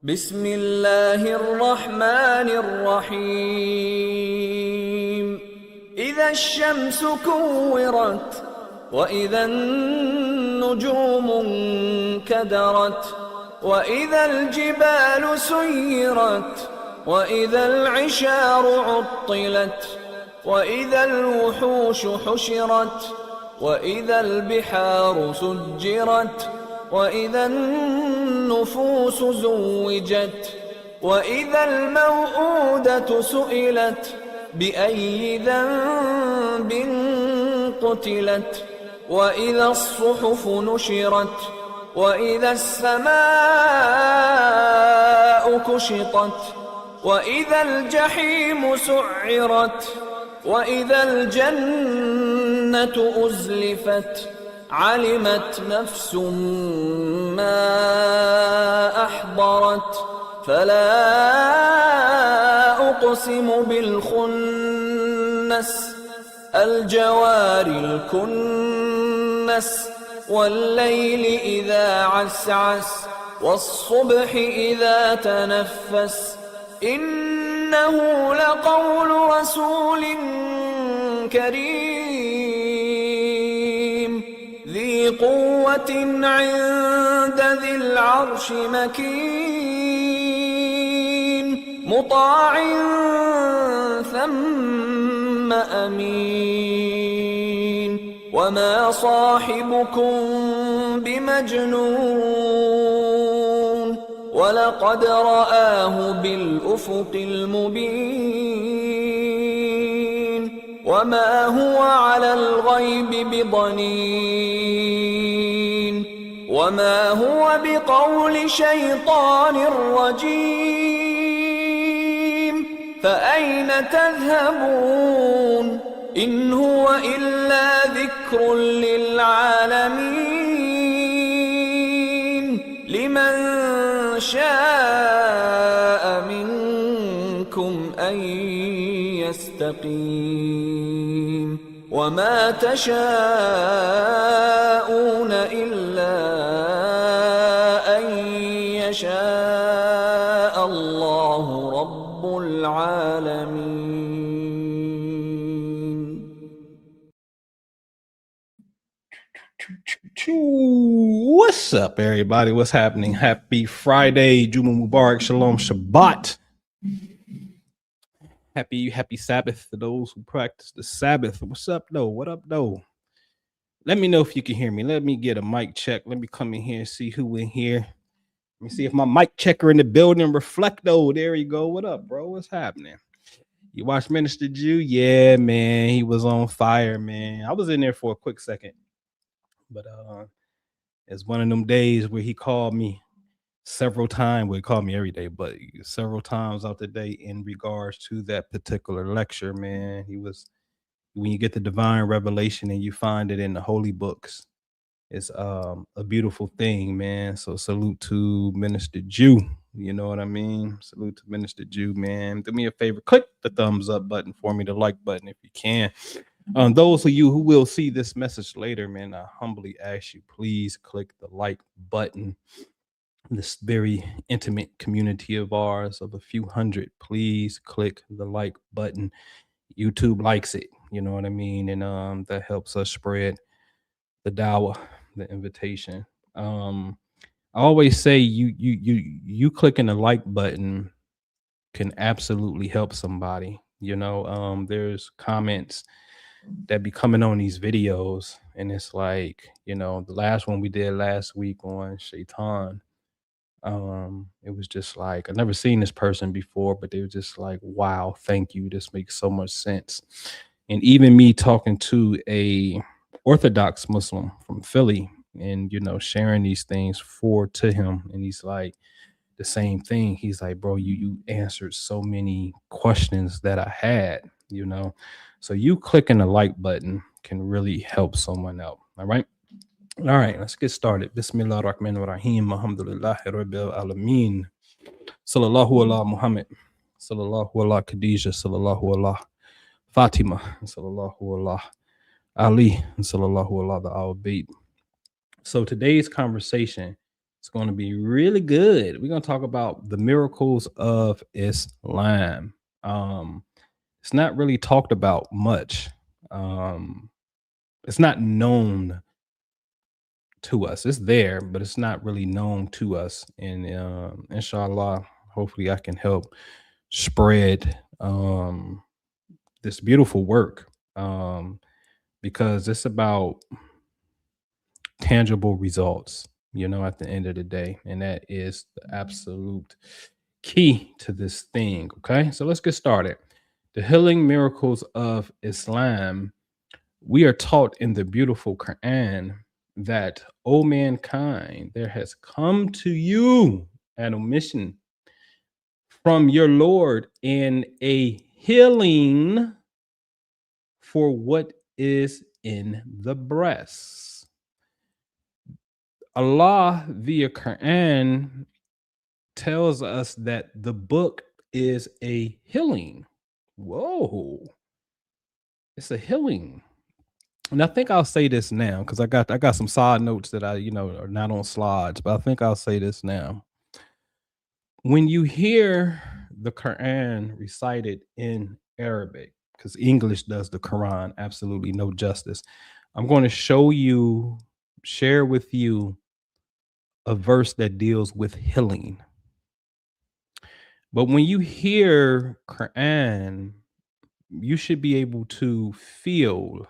بسم الله الرحمن الرحيم إذا الشمس كورت وإذا النجوم انكدرت وإذا الجبال سيرت وإذا العشار عطلت وإذا الوحوش حشرت وإذا البحار سجرت وإذا النفوس زوجت وإذا الموءودة سئلت بأي ذنب قتلت وإذا الصحف نشرت وإذا السماء كشطت وإذا الجحيم سعرت وإذا الجنة أزلفت علمت نفس ما أحضرت فلا أقسم بالخنس الجوار الكنس والليل إذا عسعس والصبح إذا تنفس إنه لقول رسول كريم ذي قوة عند ذي العرش مكين مطاع ثم أمين وما صاحبكم بمجنون ولقد رآه بالأفق المبين وما هو على الغيب بضنين وما هو بقول شيطان رجيم فأين تذهبون إن هو إلا ذكر للعالمين لمن شاء منكم أن يستقيم وما تشاءون إلا أن يشاء الله رب العالمين. What's up, everybody? What's happening? Happy Friday, Juma Mubarak, Shalom, Shabbat. Happy Sabbath to those who practice the Sabbath. What's up, though? What up, though? Let me know if you can hear me. Let me get a mic check. Let me come in here and see who in here. Let me see if my mic checker in the building reflect. Oh, there you go. What up, bro? What's happening? You watch Minister Jew? Yeah, man. He was on fire, man. I was in there for a quick second. But it's one of them days where he called me several times. Well, he called me every day, but several times out the day in regards to that particular lecture, man. He was, when you get the divine revelation and you find it in the holy books, it's a beautiful thing, man. So salute to Minister Jew. You know what I mean? Salute to Minister Jew, man. Do me a favor, click the thumbs up button for me, the like button if you can. Those of you who will see this message later, man, I humbly ask you, please click the like button. This very intimate community of ours of a few hundred, please click the like button. YouTube likes it, you know what I mean? And that helps us spread the dawah, the invitation. I always say you clicking the like button can absolutely help somebody. You know, there's comments that be coming on these videos, and it's like, you know, the last one we did last week on Shaitan, it was just like, I've never seen this person before, but they were just like, wow, thank you, this makes so much sense. And even me talking to a Orthodox Muslim from Philly and, you know, sharing these things to him, and he's like the same thing. He's like, bro, you answered so many questions that I had, you know. So you clicking the like button can really help someone out. All right. All right, let's get started. Bismillah ar-Rahman ar-Rahim. Alhamdulillah Rabbil Alameen. Sallallahu ala Muhammad. Sallallahu ala Khadijah. Sallallahu ala Fatima. Sallallahu ala Ali. Sallallahu ala the Al-Bayt. So today's conversation It's going to be really good. We're going to talk about the miracles of Islam. It's not really talked about much. Um, it's not known to us. It's there, but it's not really known to us. And inshallah, hopefully I can help spread this beautiful work, because it's about tangible results, at the end of the day. And that is the absolute key to this thing. Okay. So let's get started. The healing miracles of Islam. We are taught in the beautiful Qur'an that, O mankind, there has come to you an omission from your Lord and a healing for what is in the breasts. Allah via Quran tells us that the book is a healing. Whoa. It's a healing. And I think I'll say this now because I got some side notes that are not on slides, but I think I'll say this now. When you hear the Quran recited in Arabic, because English does the Quran absolutely no justice, I'm going to share with you a verse that deals with healing. But when you hear Quran, you should be able to feel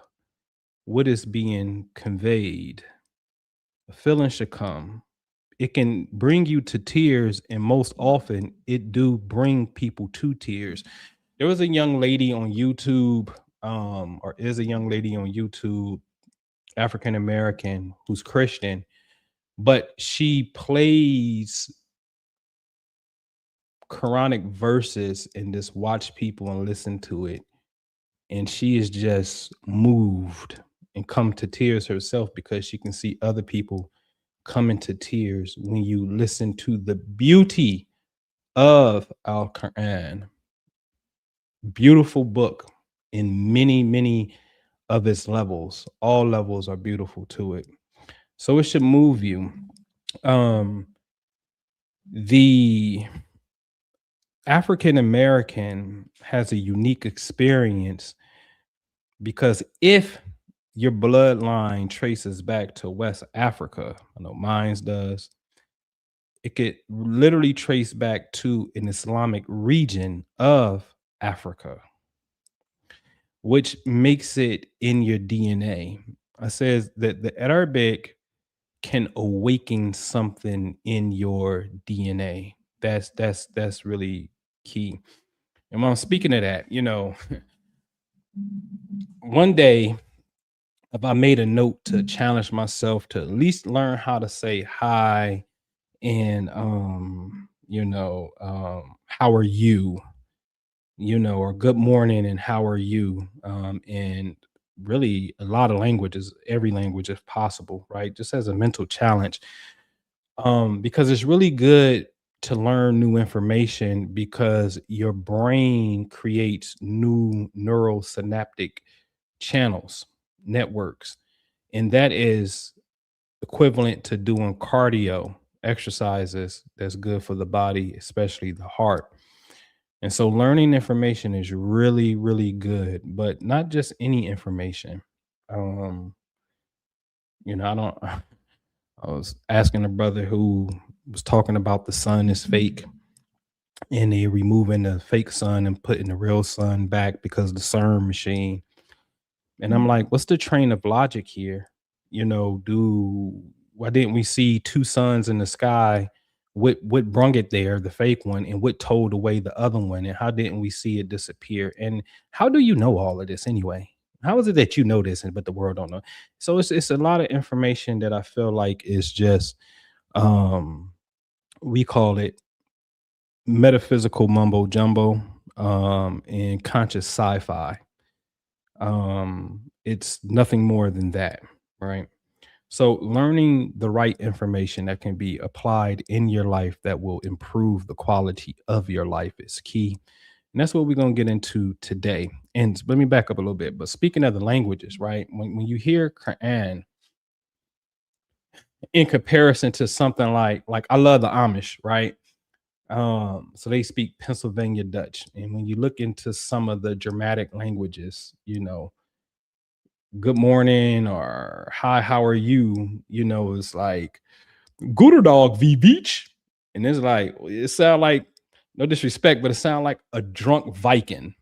what is being conveyed. A feeling should come. It can bring you to tears, and most often it do bring people to tears. There was a young lady on YouTube, or is a young lady on YouTube, African American, who's Christian, but she plays Quranic verses and just watch people and listen to it. And she is just moved and come to tears herself because she can see other people come into tears when you listen to the beauty of Al Quran. Beautiful book in many, many of its levels. All levels are beautiful to it. So it should move you. The African American has a unique experience because if your bloodline traces back to West Africa, I know mine's does, it could literally trace back to an Islamic region of Africa, which makes it in your DNA. I says that the Arabic can awaken something in your DNA. That's really key. And when I'm speaking of that, one day if I made a note to challenge myself to at least learn how to say hi and how are you, or good morning and how are you, and really a lot of languages, every language if possible, right? Just as a mental challenge, because it's really good to learn new information because your brain creates new neural synaptic channels, networks, and that is equivalent to doing cardio exercises that's good for the body, especially the heart. And so learning information is really, really good, but not just any information. Um, I don't I was asking a brother who was talking about the sun is fake and they removing the fake sun and putting the real sun back because of the CERN machine. And I'm like, what's the train of logic here? Why didn't we see two suns in the sky? What brung it there, the fake one, and what told away the other one? And how didn't we see it disappear? And how do you know all of this anyway? How is it that you know this, but the world don't know? So it's a lot of information that I feel like is just um we call it metaphysical mumbo jumbo, and conscious sci-fi. It's nothing more than that, right? So learning the right information that can be applied in your life that will improve the quality of your life is key. And that's what we're going to get into today. And let me back up a little bit. But speaking of the languages, right? When you hear Quran, in comparison to something like I love the Amish, right? So they speak Pennsylvania Dutch. And when you look into some of the Germanic languages, good morning or hi, how are you? It's like Goederdog wie beach. And it's like, it sound like, no disrespect, but it sound like a drunk Viking.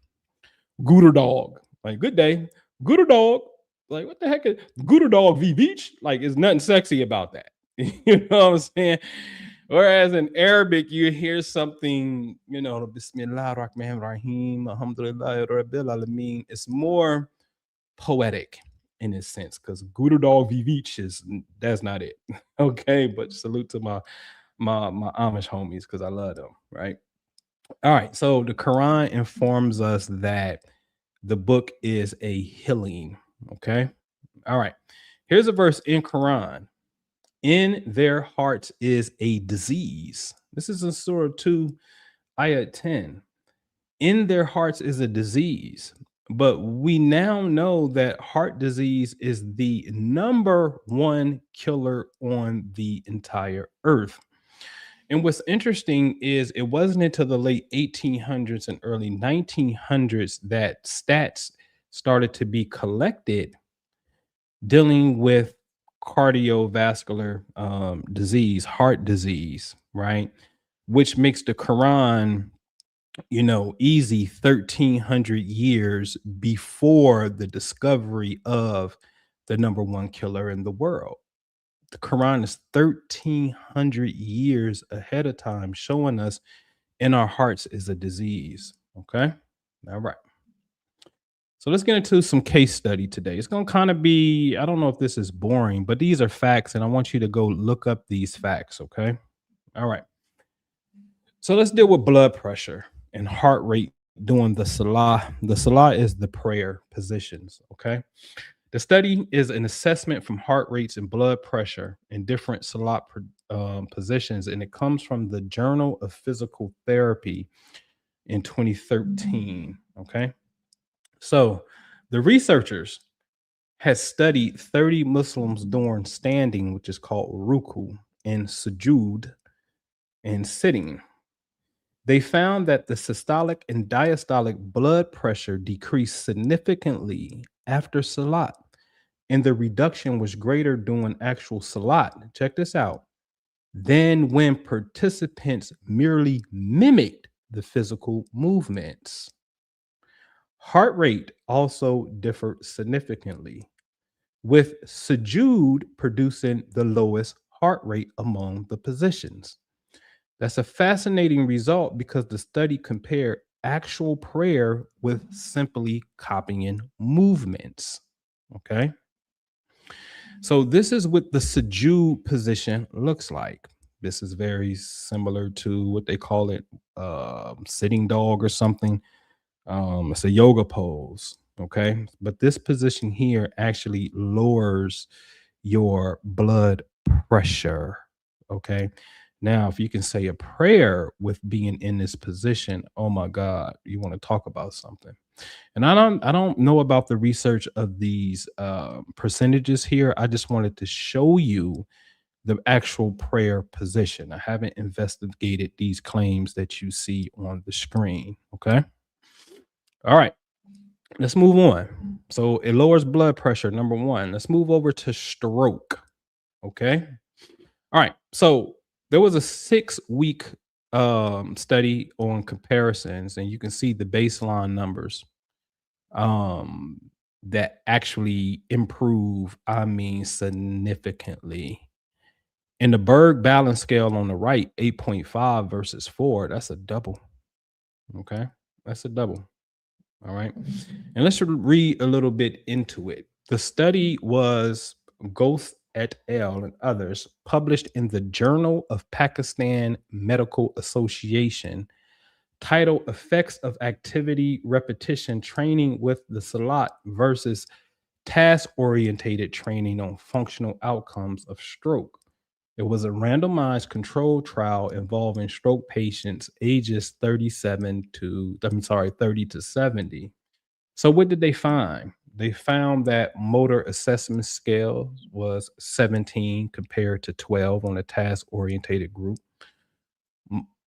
Goederdog. Like, good day. Goederdog. Like, what the heck is Goederdog wie beach? Like, there's nothing sexy about that. You know what I'm saying? Whereas in Arabic, you hear something, Bismillah ar-Rahman ar-Rahim, Alhamdulillah Rabbil Alameen. It's more poetic in a sense, because Goederdog wie beach that's not it. Okay, but salute to my Amish homies, because I love them, right? All right, so the Quran informs us that the book is a healing. Okay, all right. Here's a verse in Quran. In their hearts is a disease. This is in Surah 2, Ayat 10. In their hearts is a disease. But we now know that heart disease is the number one killer on the entire earth. And what's interesting is it wasn't until the late 1800s and early 1900s that stats started to be collected dealing with cardiovascular disease, heart disease, right? Which makes the Quran, easy 1300 years before the discovery of the number one killer in the world. The Quran is 1300 years ahead of time, showing us in our hearts is a disease. Okay. All right. So let's get into some case study today. It's going to kind of be, I don't know if this is boring, but these are facts, and I want you to go look up these facts. Okay. All right. So let's deal with blood pressure and heart rate doing the Salah. The Salah is the prayer positions. Okay. The study is an assessment from heart rates and blood pressure in different Salah positions, and it comes from the Journal of Physical Therapy in 2013. Okay. So the researchers has studied 30 Muslims doing standing, which is called ruku, and sujood, and sitting. They found that the systolic and diastolic blood pressure decreased significantly after salat, and the reduction was greater during actual salat. Check this out. Than when participants merely mimicked the physical movements. Heart rate also differed significantly, with sujood producing the lowest heart rate among the positions. That's a fascinating result because the study compared actual prayer with simply copying movements. Okay. So this is what the sujood position looks like. This is very similar to what they call it, sitting dog or something. It's a yoga pose. Okay. But this position here actually lowers your blood pressure. Okay. Now, if you can say a prayer with being in this position, oh my God, you want to talk about something. And I don't know about the research of these percentages here. I just wanted to show you the actual prayer position. I haven't investigated these claims that you see on the screen. Okay. All right. Let's move on. So it lowers blood pressure, number one. Let's move over to stroke. Okay. All right. So there was a 6-week study on comparisons, and you can see the baseline numbers um, that actually improve, I mean, significantly. In the Berg balance scale on the right, 8.5 versus 4, that's a double. Okay. That's a double. All right. And let's read a little bit into it. The study was Ghost et al. And others published in the Journal of Pakistan Medical Association, titled Effects of Activity Repetition Training with the Salat versus Task Orientated Training on Functional Outcomes of Stroke. It was a randomized controlled trial involving stroke patients ages 30 to 70. So what did they find? They found that motor assessment scale was 17 compared to 12 on a task-orientated group.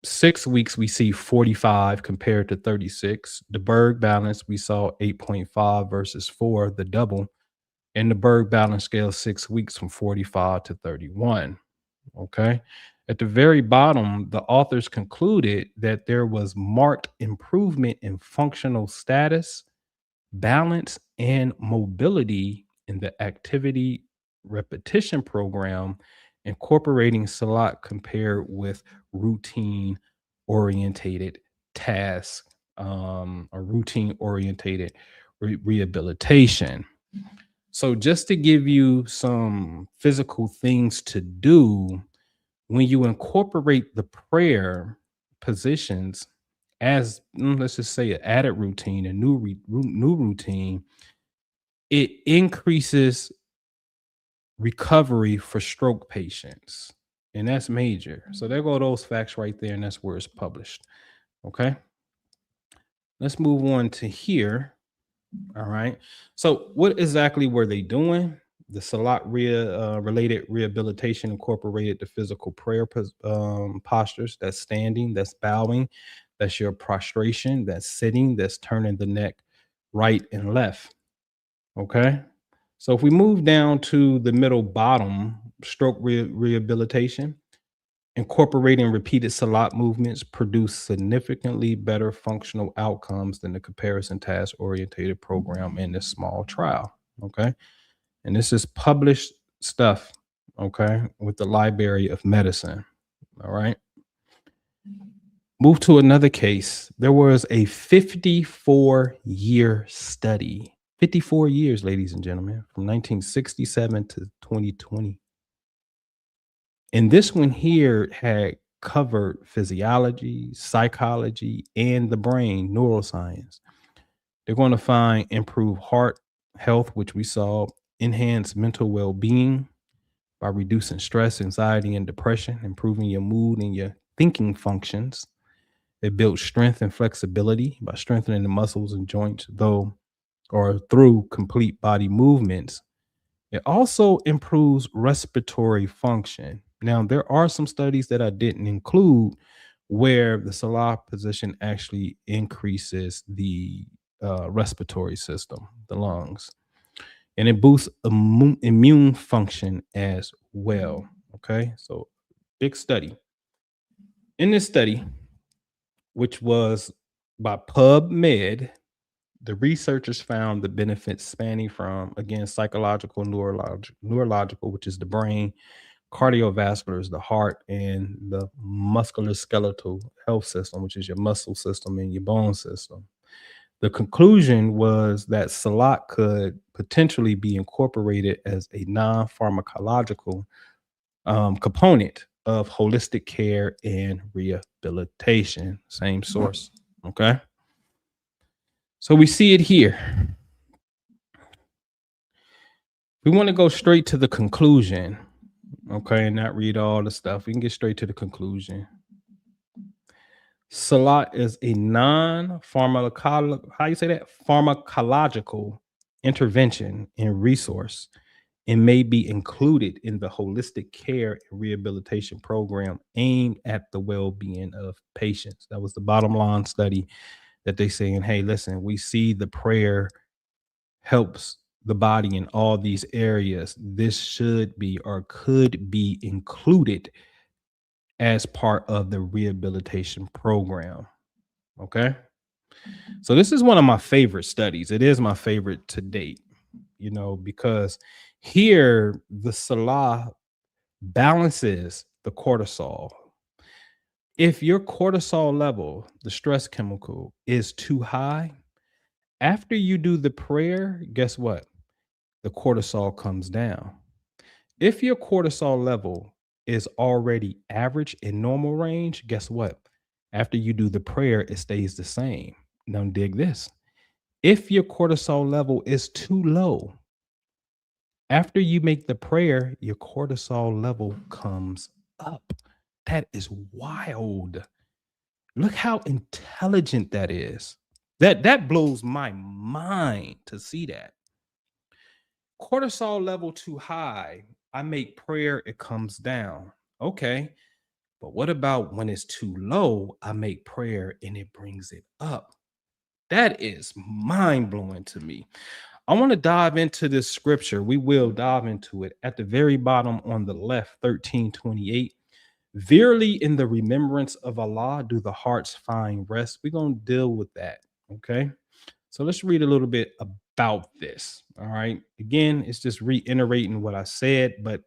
6 weeks, we see 45 compared to 36. The Berg balance, we saw 8.5 versus 4, the double. And the Berg balance scale 6 weeks from 45 to 31. Okay. At the very bottom, the authors concluded that there was marked improvement in functional status, balance, and mobility in the activity repetition program, incorporating Salah compared with routine orientated tasks, or routine orientated rehabilitation. So, just to give you some physical things to do, when you incorporate the prayer positions as, let's just say, an added routine, a new routine, it increases recovery for stroke patients, and that's major. So there go those facts right there, and that's where it's published. Okay, let's move on to here. All right. So, what exactly were they doing? The Salat related rehabilitation incorporated the physical prayer postures. That's standing, that's bowing, that's your prostration, that's sitting, that's turning the neck right and left. Okay. So, if we move down to the middle bottom, stroke rehabilitation, incorporating repeated Salat movements produce significantly better functional outcomes than the comparison task orientated program in this small trial. Okay. And this is published stuff. Okay. With the Library of Medicine. All right. Move to another case. There was a 54-year study. 54 years, ladies and gentlemen, from 1967 to 2020. And this one here had covered physiology, psychology, and the brain, neuroscience. They're going to find improved heart health, which we saw, enhanced mental well being by reducing stress, anxiety, and depression, improving your mood and your thinking functions. It builds strength and flexibility by strengthening the muscles and joints, though, or through complete body movements. It also improves respiratory function. Now, there are some studies that I didn't include where the Salah position actually increases the respiratory system, the lungs, and it boosts immune function as well. Okay, so big study. In this study, which was by PubMed, the researchers found the benefits spanning from, again, psychological, neurological, which is the brain, cardiovascular is the heart, and the musculoskeletal health system, which is your muscle system and your bone system. The conclusion was that Salah could potentially be incorporated as a non-pharmacological component of holistic care and rehabilitation. Same source. Okay. So we see it here. We want to go straight to the conclusion, okay, and not read all the stuff. We can get straight to the conclusion. Salah is a non-pharmacological, how you say that? Pharmacological intervention and resource, and may be included in the holistic care and rehabilitation program aimed at the well-being of patients. That was the bottom line study that they saying, hey, listen, we see the prayer helps the body in all these areas. This should be or could be included as part of the rehabilitation program. Okay. So this is one of my favorite studies. It is my favorite to date, because here the Salah balances the cortisol. If your cortisol level, the stress chemical, is too high, after you do the prayer, guess what? The cortisol comes down. If your cortisol level is already average in normal range, guess what? After you do the prayer, it stays the same. Now, dig this. If your cortisol level is too low, after you make the prayer, your cortisol level comes up. That is wild. Look how intelligent that is. That blows my mind to see that. Cortisol level too high. I make prayer, it comes down. Okay. But what about when it's too low? I make prayer and it brings it up. That is mind blowing to me. I want to dive into this scripture. We will dive into it at the very bottom on the left, 1328. Verily, in the remembrance of Allah, do the hearts find rest. We're going to deal with that. Okay. So let's read a little bit about this. All right. Again, it's just reiterating what I said, but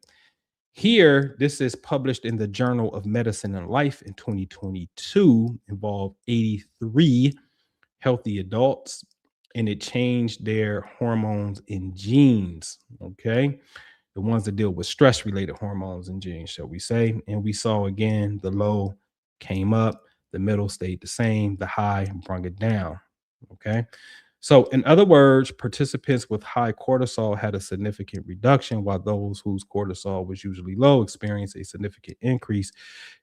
here, this is published in the Journal of Medicine and Life in 2022, involved 83 healthy adults, and it changed their hormones and genes. Okay. The ones that deal with stress related hormones and genes, shall we say. And we saw again the low came up, the middle stayed the same, the high brought it down. Okay. So, in other words, participants with high cortisol had a significant reduction, while those whose cortisol was usually low experienced a significant increase.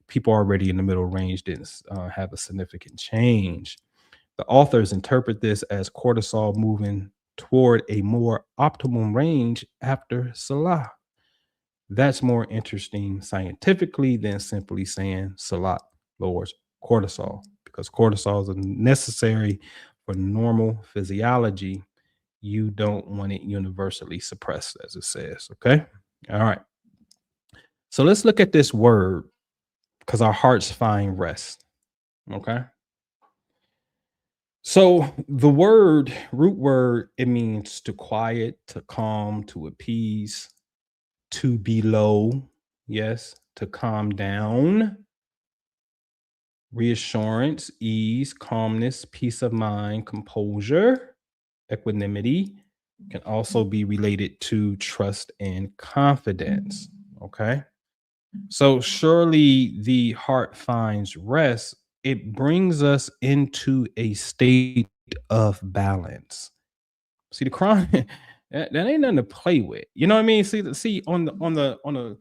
People already in the middle range didn't have a significant change. The authors interpret this as cortisol moving toward a more optimal range after Salah. That's more interesting scientifically than simply saying Salah lowers cortisol, because cortisol is necessary for normal physiology. You don't want it universally suppressed, as it says. Okay. All right. So let's look at this word, because our hearts find rest. Okay. So the word, root word, it means to quiet, to calm, to appease, to be low. Yes. To calm down. Reassurance, ease, calmness, peace of mind, composure, equanimity can also be related to trust and confidence. Okay. So surely the heart finds rest. It brings us into a state of balance. See, the Quran, that ain't nothing to play with. You know what I mean? See on the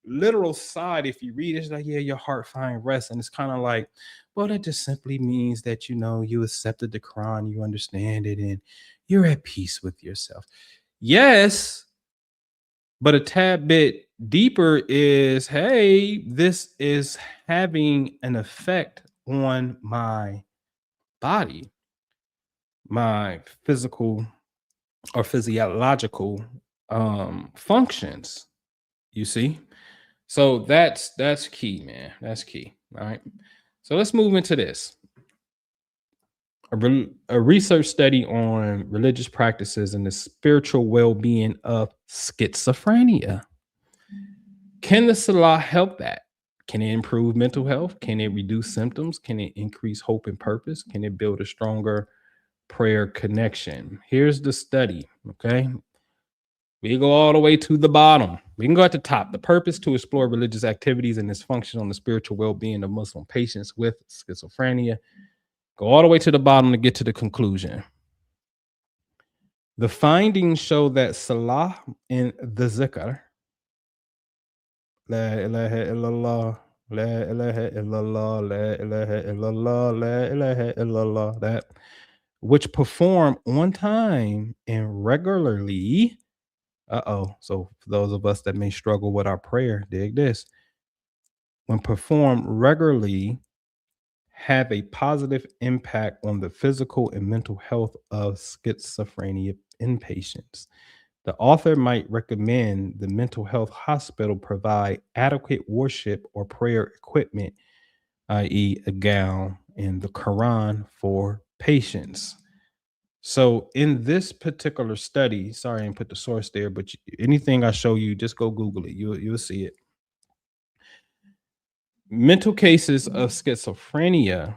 literal side, if you read it, it's like, yeah, your heart find rest. And it's kind of like, well, that just simply means that you accepted the Quran, you understand it, and you're at peace with yourself. Yes, but a tad bit deeper is, hey, this is having an effect on my body, my physical or physiological functions. You see? So that's key, man. That's key. All right. So let's move into this. A research study on religious practices and the spiritual well-being of schizophrenia. Can the Salah help that? Can it improve mental health? Can it reduce symptoms? Can it increase hope and purpose? Can it build a stronger prayer connection? Here's the study. Okay. We go all the way to the bottom. We can go at the top. The purpose to explore religious activities and its function on the spiritual well-being of Muslim patients with schizophrenia. Go all the way to the bottom to get to the conclusion. The findings show that Salah in the zikr, La ilaha illallah, La ilaha illallah, La ilaha illallah, La ilaha illallah, that which perform on time and regularly. So for those of us that may struggle with our prayer, dig this. When performed regularly, have a positive impact on the physical and mental health of schizophrenia inpatients. The author might recommend the mental health hospital provide adequate worship or prayer equipment, i.e., a gown and the Quran for patients. So in this particular study, sorry I didn't put the source there, but anything I show you, just go Google it. You'll see it. Mental cases of schizophrenia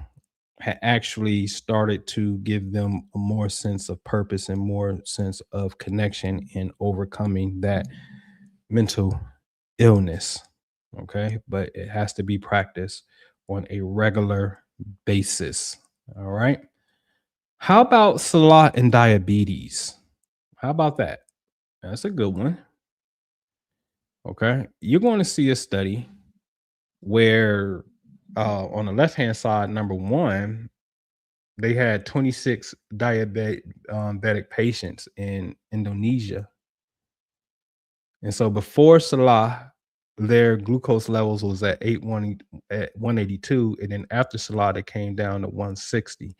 had actually started to give them a more sense of purpose and more sense of connection in overcoming that mental illness. Okay. But it has to be practiced on a regular basis. All right. How about Salah and diabetes? How about that? That's a good one. Okay. You're going to see a study where on the left hand side, number one, they had 26 diabetic patients in Indonesia. And so before Salah, their glucose levels was at 182, and then after Salah, they came down to 160.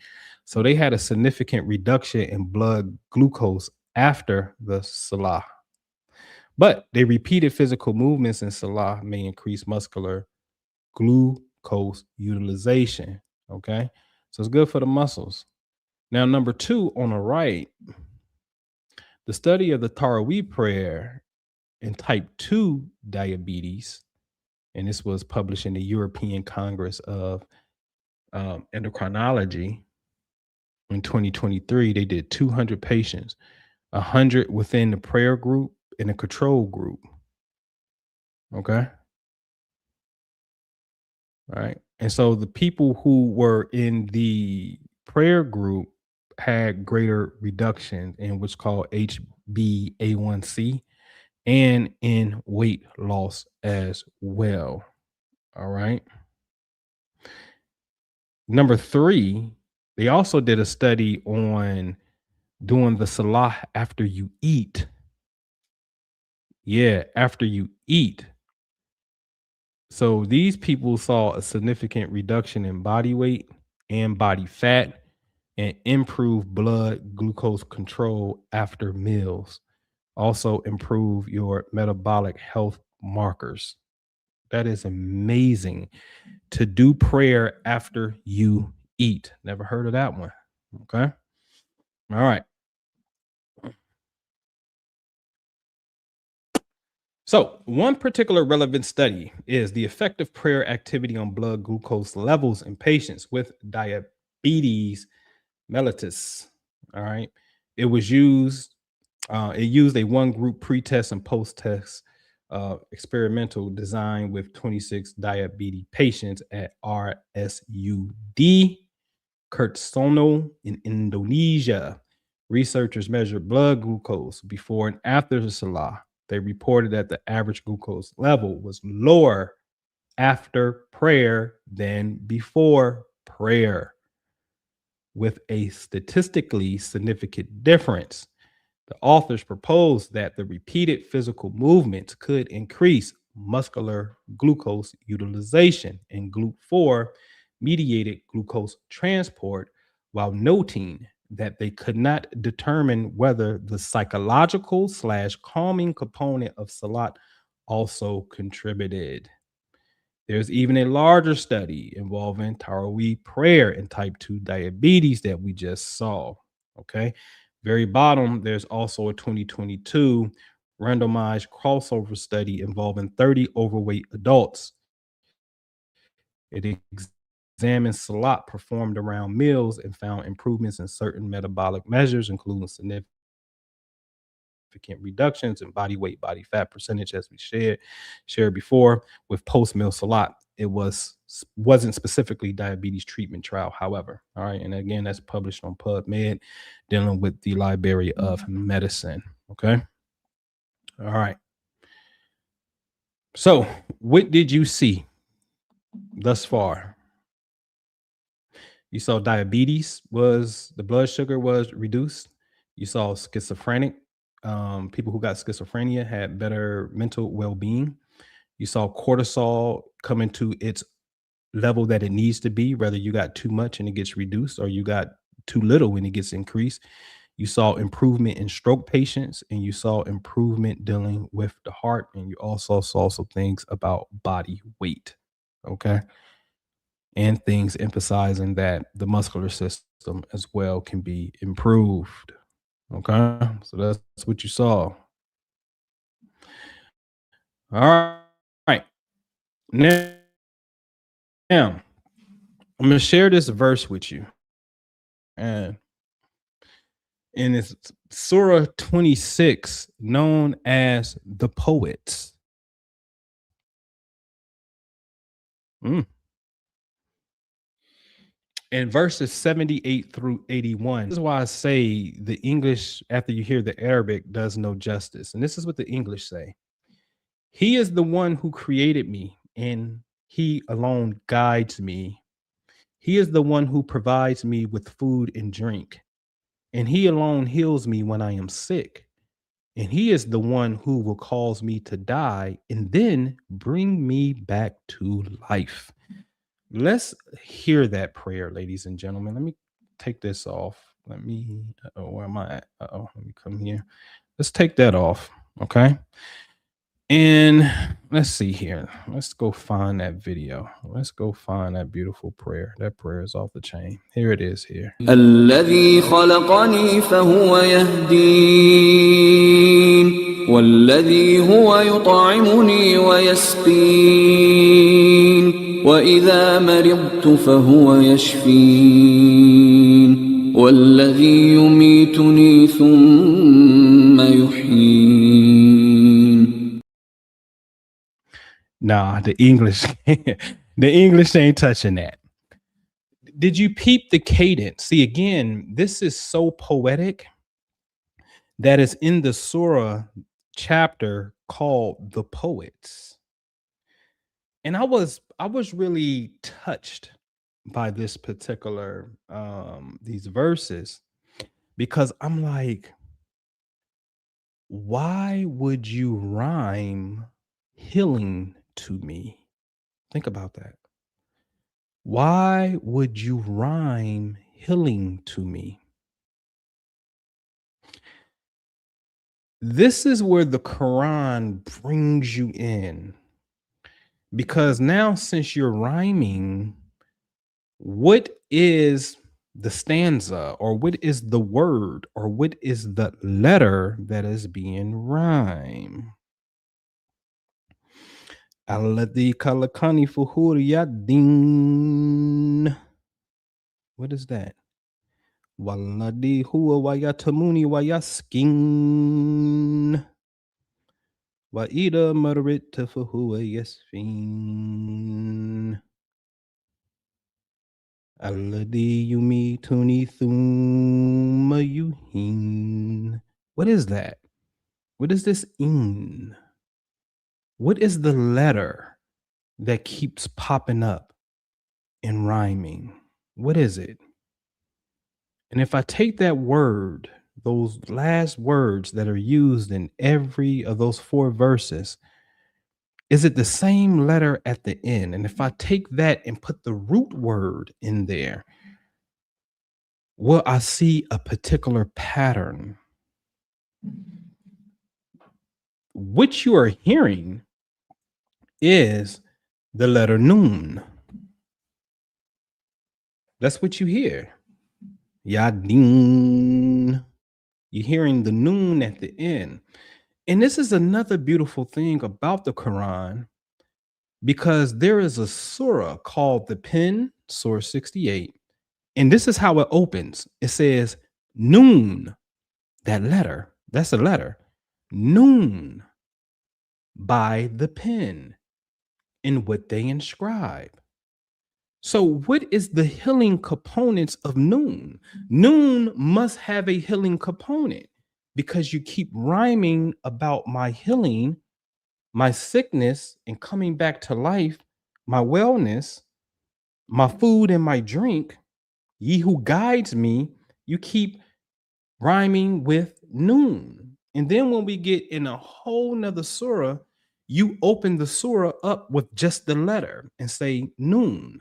So they had a significant reduction in blood glucose after the Salah. But they repeated physical movements in Salah may increase muscular glucose utilization. Okay. So it's good for the muscles. Now, number 2 on the right, the study of the Taraweeh prayer in type 2 diabetes, and this was published in the European Congress of Endocrinology in 2023. They did 200 patients, 100 within the prayer group and a control group. Okay. All right. And so the people who were in the prayer group had greater reduction in what's called HbA1c and in weight loss as well. All right. Number 3, they also did a study on doing the Salah after you eat. Yeah, after you eat. So these people saw a significant reduction in body weight and body fat and improved blood glucose control after meals. Also improve your metabolic health markers. That is amazing to do prayer after you eat. Never heard of that one. Okay. All right. So, one particular relevant study is the effect of prayer activity on blood glucose levels in patients with diabetes mellitus. All right. It was used, it used a one group pre test and post test experimental design with 26 diabetes patients at RSUD Kertosono in Indonesia. Researchers measured blood glucose before and after the Salah. They reported that the average glucose level was lower after prayer than before prayer, with a statistically significant difference. The authors proposed that the repeated physical movements could increase muscular glucose utilization and GLUT4 mediated glucose transport, while noting that they could not determine whether the psychological / calming component of Salat also contributed. There's even a larger study involving Taraweeh prayer in type 2 diabetes that we just saw. Okay. Very bottom, there's also a 2022 randomized crossover study involving 30 overweight adults. It examined Salat performed around meals and found improvements in certain metabolic measures, including significant reductions in body weight, body fat percentage, as we shared before. With post-meal Salat, it wasn't specifically diabetes treatment trial, however. All right. And again, that's published on PubMed, dealing with the Library of Medicine. Okay. All right. So what did you see thus far? You saw diabetes the blood sugar was reduced. You saw schizophrenic. People who got schizophrenia had better mental well-being. You saw cortisol coming to its level that it needs to be, whether you got too much and it gets reduced or you got too little and it gets increased. You saw improvement in stroke patients, and you saw improvement dealing with the heart, and you also saw some things about body weight. Okay. And things emphasizing that the muscular system as well can be improved. Okay. So that's what you saw. All right. Now, I'm going to share this verse with you. And it's Surah 26, known as the Poets. In verses 78 through 81. This is why I say the English, after you hear the Arabic, does no justice. And this is what the English say. He is the one who created me, and he alone guides me. He is the one who provides me with food and drink, and he alone heals me when I am sick. and he is the one who will cause me to die and then bring me back to life. Let's hear that prayer, ladies and gentlemen. Let me take this off. Where am I at? Let me come here. Let's take that off. Okay. And let's see here. Let's go find that video. Let's go find that beautiful prayer. That prayer is off the chain. Here it is here. الذي خلقني فهو يهدين والذي هو يطعمني ويسقين وإذا مرضت فهو يشفين والذي يميتني ثم يحيين. Nah, the English ain't touching that. Did you peep the cadence? See, again, this is so poetic that is in the surah chapter called The Poets. And I was really touched by this particular these verses, because I'm like, why would you rhyme healing to me? Think about that. Why would you rhyme healing to me? This is where the Quran brings you in, because now, since you're rhyming, what is the stanza, or what is the word, or what is the letter that is being rhymed? Alladhi kalakani fuhuriyadin. What is that? Walladhi huwa wayatamuni wayaskin. Wa ida marita fahuwa yasfin. Alladhi yumituni thumma yuhin. What is that? What is this in? What is the letter that keeps popping up and rhyming? What is it? And if I take that word, those last words that are used in every of those 4 verses, is it the same letter at the end? And if I take that and put the root word in there, will I see a particular pattern? What you are hearing is the letter Nun. That's what you hear. Yadin. You're hearing the Nun at the end. And this is another beautiful thing about the Quran, because there is a surah called the Pen, Surah 68. And this is how it opens. It says, Nun, that letter, that's a letter. Nun, by the pen, in what they inscribe. So what is the healing components of Nun? Nun must have a healing component, because you keep rhyming about my healing, my sickness, and coming back to life, my wellness, my food and my drink. Ye who guides me, you keep rhyming with Nun. And then when we get in a whole nother surah, you open the surah up with just the letter and say Nun.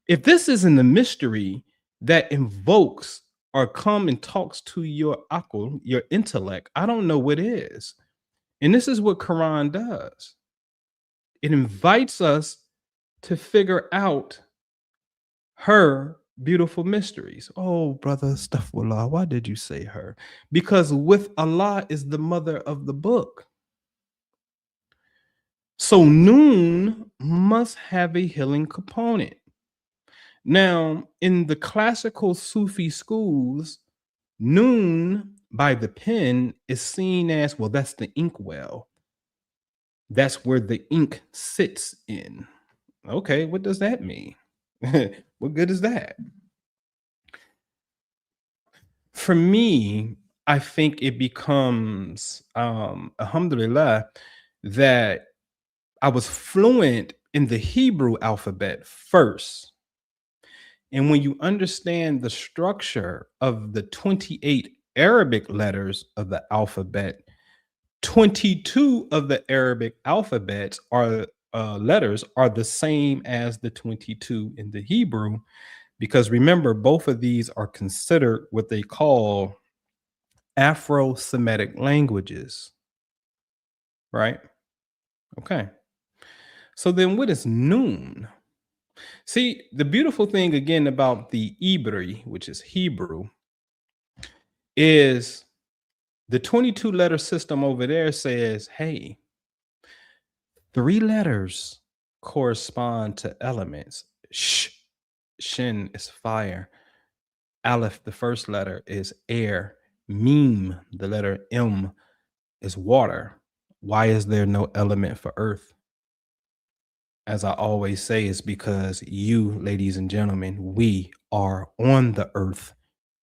If this isn't a mystery that invokes or come and talks to your akal, your intellect, I don't know what is. And this is what Quran does. It invites us to figure out her beautiful mysteries. Oh, brother, astaghfirullah, why did you say her? Because with Allah is the mother of the book. So Nun must have a healing component. Now, in the classical Sufi schools, Nun by the pen is seen as, well, that's the inkwell. That's where the ink sits in. Okay, what does that mean? What good is that? For me, I think it becomes, alhamdulillah, that I was fluent in the Hebrew alphabet first. And when you understand the structure of the 28 Arabic letters of the alphabet, 22 of the Arabic alphabets are letters are the same as the 22 in the Hebrew, because remember, both of these are considered what they call Afro-Semitic languages, right? Okay. So then what is noon? See, the beautiful thing again about the Ibri, which is Hebrew, is the 22 letter system over there says, hey, 3 letters correspond to elements. Shin is fire. Aleph, the first letter, is air. Meme, the letter M, is water. Why is there no element for earth? As I always say, it's because you, ladies and gentlemen, we are on the earth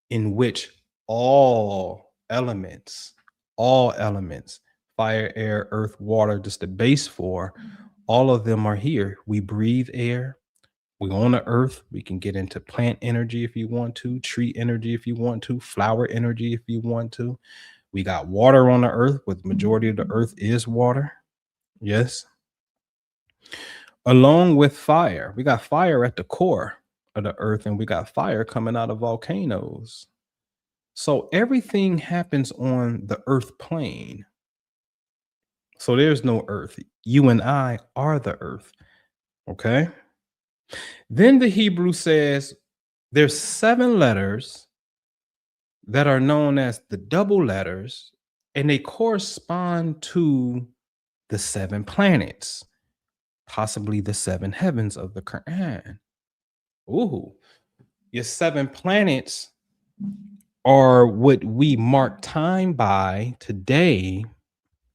in which all elements, fire, air, earth, water, just the base 4, all of them are here. We breathe air. We're on the earth. We can get into plant energy if you want to, tree energy if you want to, flower energy if you want to. We got water on the earth, with the majority of the earth is water. Yes. Along with fire. We got fire at the core of the earth, and we got fire coming out of volcanoes. So everything happens on the earth plane. So there's no earth. You and I are the earth. Okay. Then the Hebrew says there's 7 letters that are known as the double letters, and they correspond to the 7 planets, possibly the 7 heavens of the Qur'an. Ooh, your 7 planets are what we mark time by today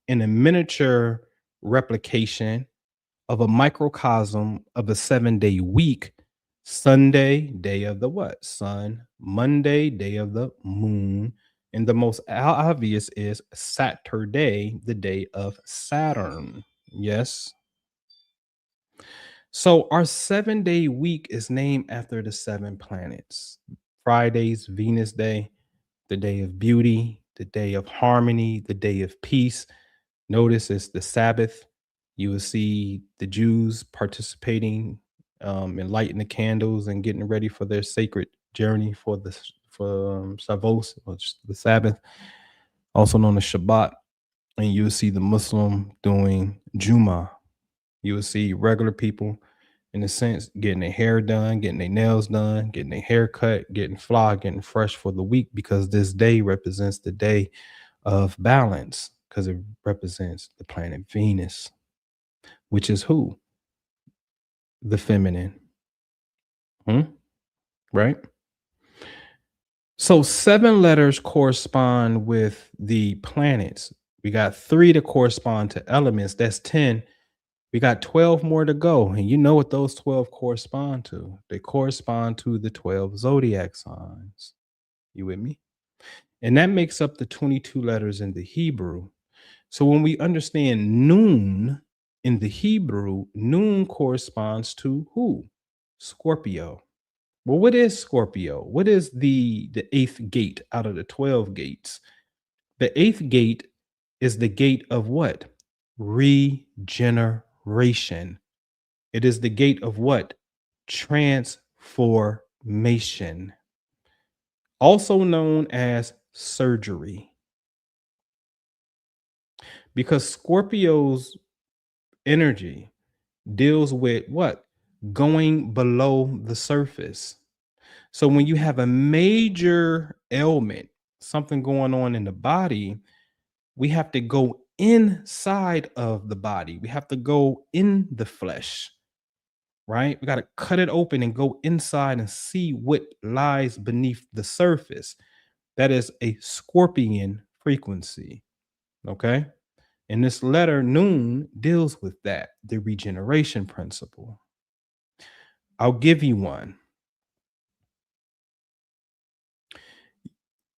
in a miniature replication of a microcosm of a 7-day week. Sunday, day of the what? Sun. Monday, day of the moon. And the most obvious is Saturday, the day of Saturn. Yes. So our 7-day week is named after the 7 planets. Friday's Venus Day, the day of beauty, the day of harmony, the day of peace. Notice it's the Sabbath. You will see the Jews participating and lighting the candles and getting ready for their sacred journey for Shavuos, which is the Sabbath, also known as Shabbat. And you will see the Muslim doing Juma. You will see regular people, in a sense, getting their hair done, getting their nails done, getting their hair cut, getting flogged, getting fresh for the week, because this day represents the day of balance, because it represents the planet Venus, which is who? The feminine. Right? So 7 letters correspond with the planets. We got 3 to correspond to elements. That's 10. We got 12 more to go. And you know what those 12 correspond to? They correspond to the 12 zodiac signs. You with me? And that makes up the 22 letters in the Hebrew. So when we understand noon in the Hebrew, noon corresponds to who? Scorpio. Well, what is Scorpio? What is the 8th gate out of the 12 gates? The 8th gate is the gate of what? Regeneration. It is the gate of what? Transformation. Also known as surgery. Because Scorpio's energy deals with what? Going below the surface. So when you have a major ailment, something going on in the body, we have to go inside of the body. We have to go in the flesh, right? We got to cut it open and go inside and see what lies beneath the surface. That is a scorpion frequency. Okay. And this letter noon deals with that, the regeneration principle. I'll give you one.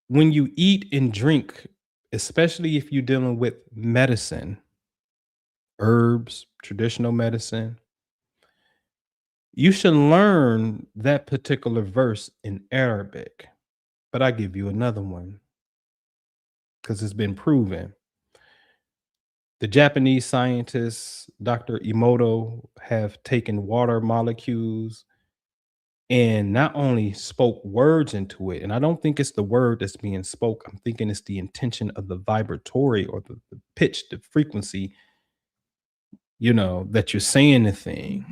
When you eat and drink, especially if you're dealing with medicine, herbs, traditional medicine, you should learn that particular verse in Arabic. But I give you another one. because it's been proven. The Japanese scientists, Dr. Emoto, have taken water molecules and not only spoke words into it. And I don't think it's the word that's being spoke. I'm thinking it's the intention of the vibratory or the pitch, the frequency, that you're saying the thing.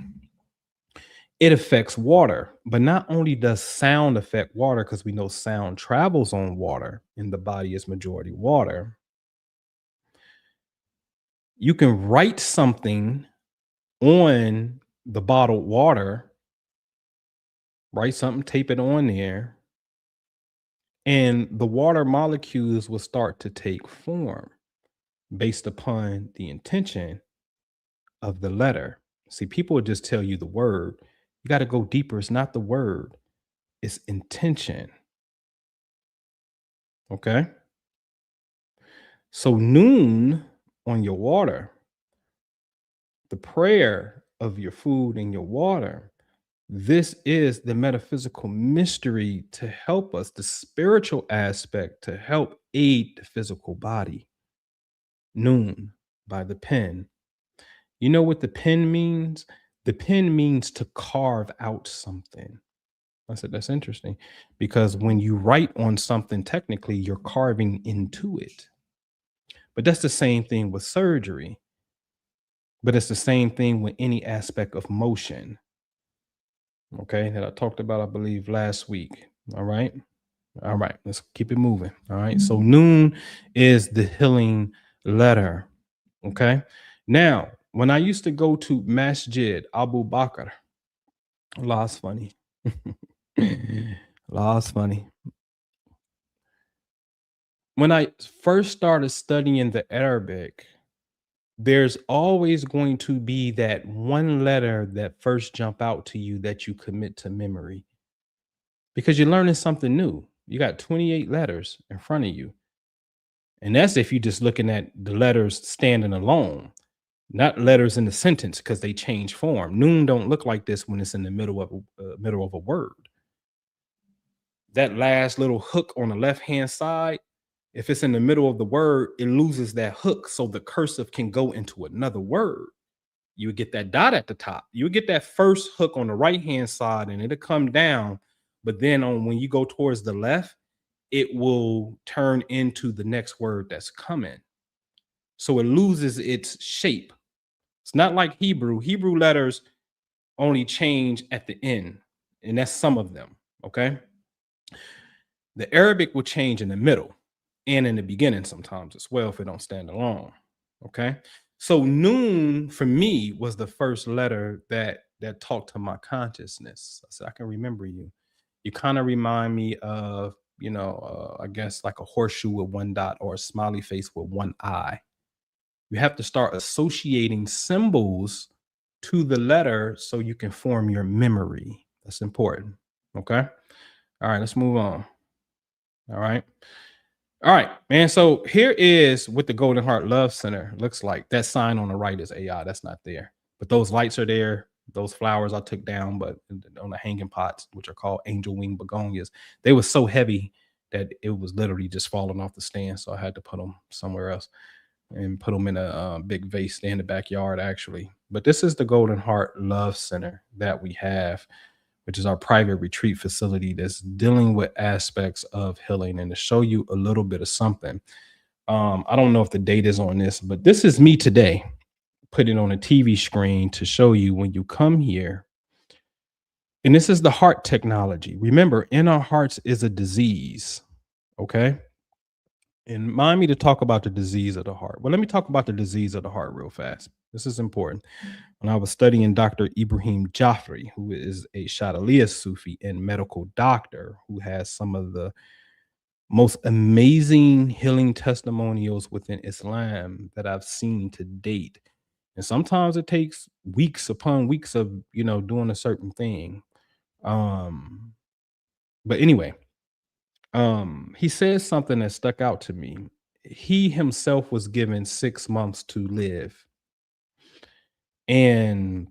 It affects water, but not only does sound affect water, because we know sound travels on water and the body is majority water. You can write something on the bottled water, write something, tape it on there, and the water molecules will start to take form based upon the intention of the letter. See, people will just tell you the word. You got to go deeper. It's not the word, it's intention. Okay. So, noon on your water, the prayer of your food and your water, this is the metaphysical mystery to help us, the spiritual aspect to help aid the physical body. Noon by the pen. You know what the pen means? The pen means to carve out something. I said, that's interesting, because when you write on something, technically you're carving into it. But that's the same thing with surgery. But it's the same thing with any aspect of motion. Okay, that I talked about, I believe, last week. All right. All right. Let's keep it moving. All right. So noon is the healing letter. Okay. Now, when I used to go to Masjid Abu Bakr, Allah's funny. Allah's funny. When I first started studying the Arabic, there's always going to be that one letter that first jump out to you that you commit to memory, because you're learning something new. You got 28 letters in front of you. And that's if you're just looking at the letters standing alone, not letters in the sentence, because they change form. Noon don't look like this when it's in the middle of a word. That last little hook on the left-hand side, if it's in the middle of the word, it loses that hook, so the cursive can go into another word. You would get that dot at the top. You would get that first hook on the right-hand side, and it'll come down. But then when you go towards the left, it will turn into the next word that's coming. So it loses its shape. It's not like Hebrew. Hebrew letters only change at the end, and that's some of them. Okay. The Arabic will change in the middle and in the beginning sometimes as well if it don't stand alone. Okay. So noon for me was the first letter that talked to my consciousness. I said, I can remember you. You kind of remind me of, I guess like a horseshoe with one dot or a smiley face with one eye. You have to start associating symbols to the letter so you can form your memory. That's important. Okay. All right, let's move on. All right. All right, man. So here is what the Golden Heart Love Center looks like. That sign on the right is AI. That's not there. But those lights are there. Those flowers I took down, but on the hanging pots, which are called angel wing begonias, they were so heavy that it was literally just falling off the stand. So I had to put them somewhere else and put them in a big vase in the backyard, actually. But this is the Golden Heart Love Center that we have, which is our private retreat facility that's dealing with aspects of healing. And to show you a little bit of something, I don't know if the date is on this, but this is me today, put it on a TV screen to show you when you come here. And this is the heart technology. Remember, in our hearts is a disease, okay? And remind me to talk about the disease of the heart. Well, let me talk about the disease of the heart real fast. This is important. When I was studying Dr. Ibrahim Jafri, who is a Shadaliyah Sufi and medical doctor who has some of the most amazing healing testimonials within Islam that I've seen to date. And sometimes it takes weeks upon weeks of, doing a certain thing. But anyway, he says something that stuck out to me. He himself was given 6 months to live. And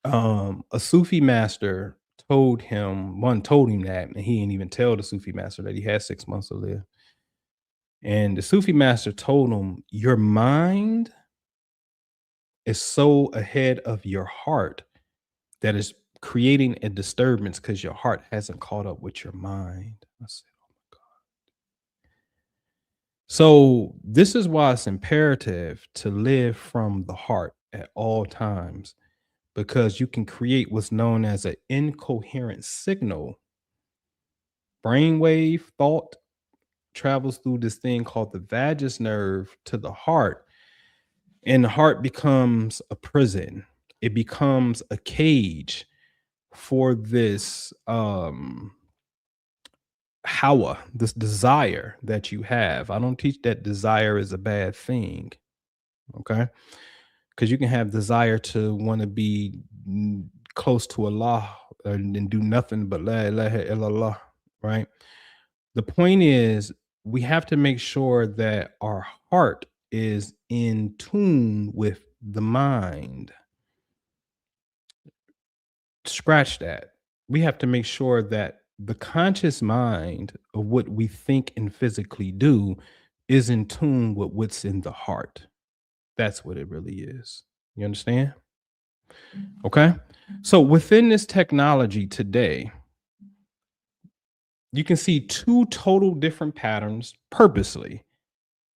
a Sufi master told him that, and he didn't even tell the Sufi master that he had 6 months to live. And the Sufi master told him, your mind is so ahead of your heart that is creating a disturbance because your heart hasn't caught up with your mind. I said, oh my God. So this is why it's imperative to live from the heart at all times, because you can create what's known as an incoherent signal. Brainwave thought travels through this thing called the vagus nerve to the heart, and the heart becomes a prison. It becomes a cage for this hawa, this desire that you have. I don't teach that desire is a bad thing, okay? Because you can have desire to want to be close to Allah and do nothing but la ilaha illallah, right? The point is, we have to make sure that our heart is in tune with the mind. Scratch that. We have to make sure that the conscious mind of what we think and physically do is in tune with what's in the heart. That's what it really is. You understand? Okay. So within this technology today, you can see two total different patterns purposely.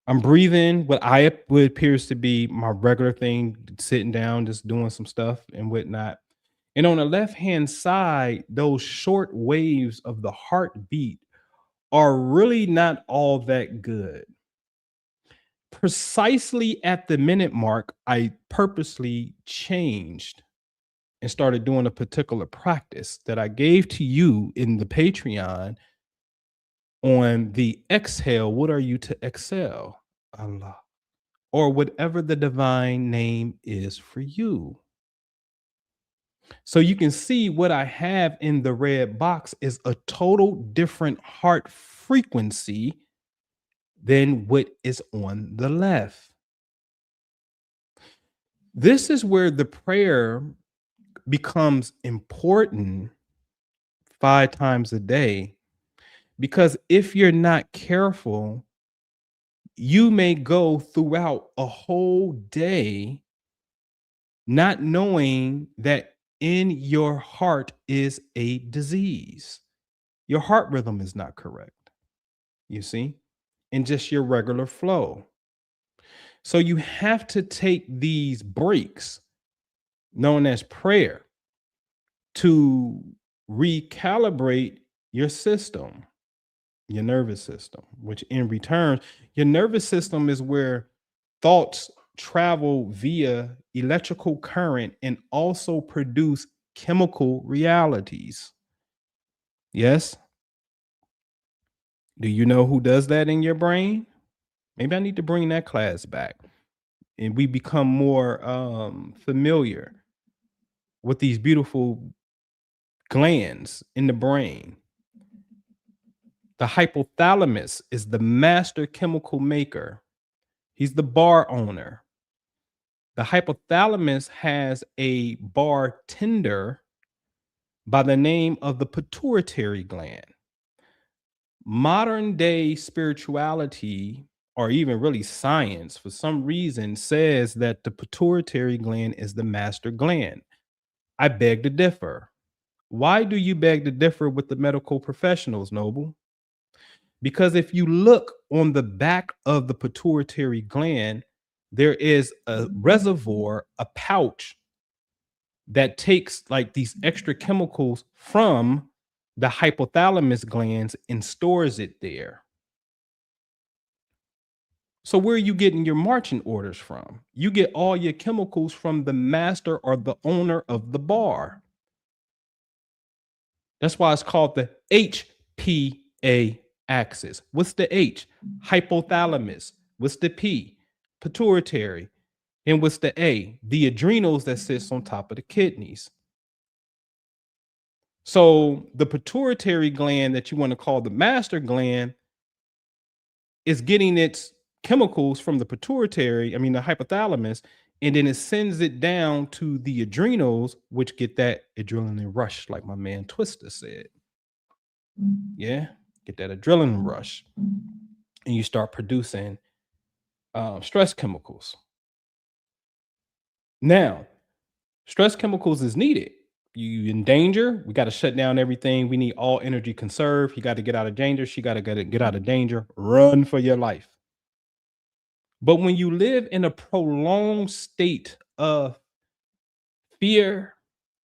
I'm breathing what appears to be my regular thing, sitting down, just doing some stuff and whatnot. And on the left-hand side, those short waves of the heartbeat are really not all that good. Precisely at the minute mark, I purposely changed and started doing a particular practice that I gave to you in the Patreon on the exhale. What are you to exhale? Allah. Or whatever the divine name is for you. So you can see what I have in the red box is a total different heart frequency than what is on the left. This is where the prayer becomes important 5 times a day, because if you're not careful, you may go throughout a whole day not knowing that in your heart is a disease. Your heart rhythm is not correct, you see, in just your regular flow. So you have to take these breaks, known as prayer, to recalibrate your system, your nervous system, which in return, your nervous system is where thoughts travel via electrical current and also produce chemical realities. Yes? Do you know who does that in your brain? Maybe I need to bring that class back and we become more familiar with these beautiful glands in the brain. The hypothalamus is the master chemical maker. He's the bar owner. The hypothalamus has a bartender by the name of the pituitary gland. Modern day spirituality, or even really science, for some reason says that the pituitary gland is the master gland. I beg to differ. Why do you beg to differ with the medical professionals, Noble? Because if you look on the back of the pituitary gland, there is a reservoir, a pouch that takes like these extra chemicals from the hypothalamus glands and stores it there. So where are you getting your marching orders from? You get all your chemicals from the master or the owner of the bar. That's why it's called the HPA axis. What's the H? Hypothalamus. What's the P? Pituitary. And what's the A? The adrenals that sits on top of the kidneys. So the pituitary gland that you want to call the master gland is getting its chemicals from the the hypothalamus, and then it sends it down to the adrenals, which get that adrenaline rush, like my man Twister said. Yeah, get that adrenaline rush. and you start producing stress chemicals. Now, stress chemicals is needed. You in danger, we got to shut down everything. We need all energy conserved. You got to get out of danger. She got to get out of danger. Run for your life. But when you live in a prolonged state of fear,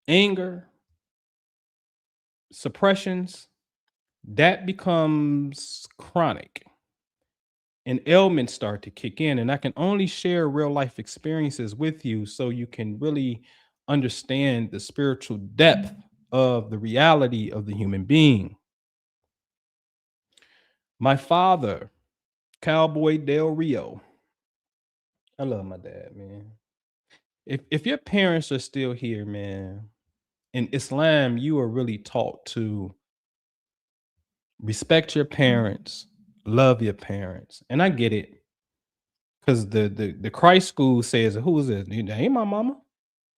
anger, suppressions, that becomes chronic and ailments start to kick in. And I can only share real life experiences with you so you can really understand the spiritual depth of the reality of the human being. My father, Cowboy Del Rio, I love my dad, man. If your parents are still here, man, in Islam, you are really taught to respect your parents, love your parents. And I get it. Because the Christ school says, who is this? That ain't my mama.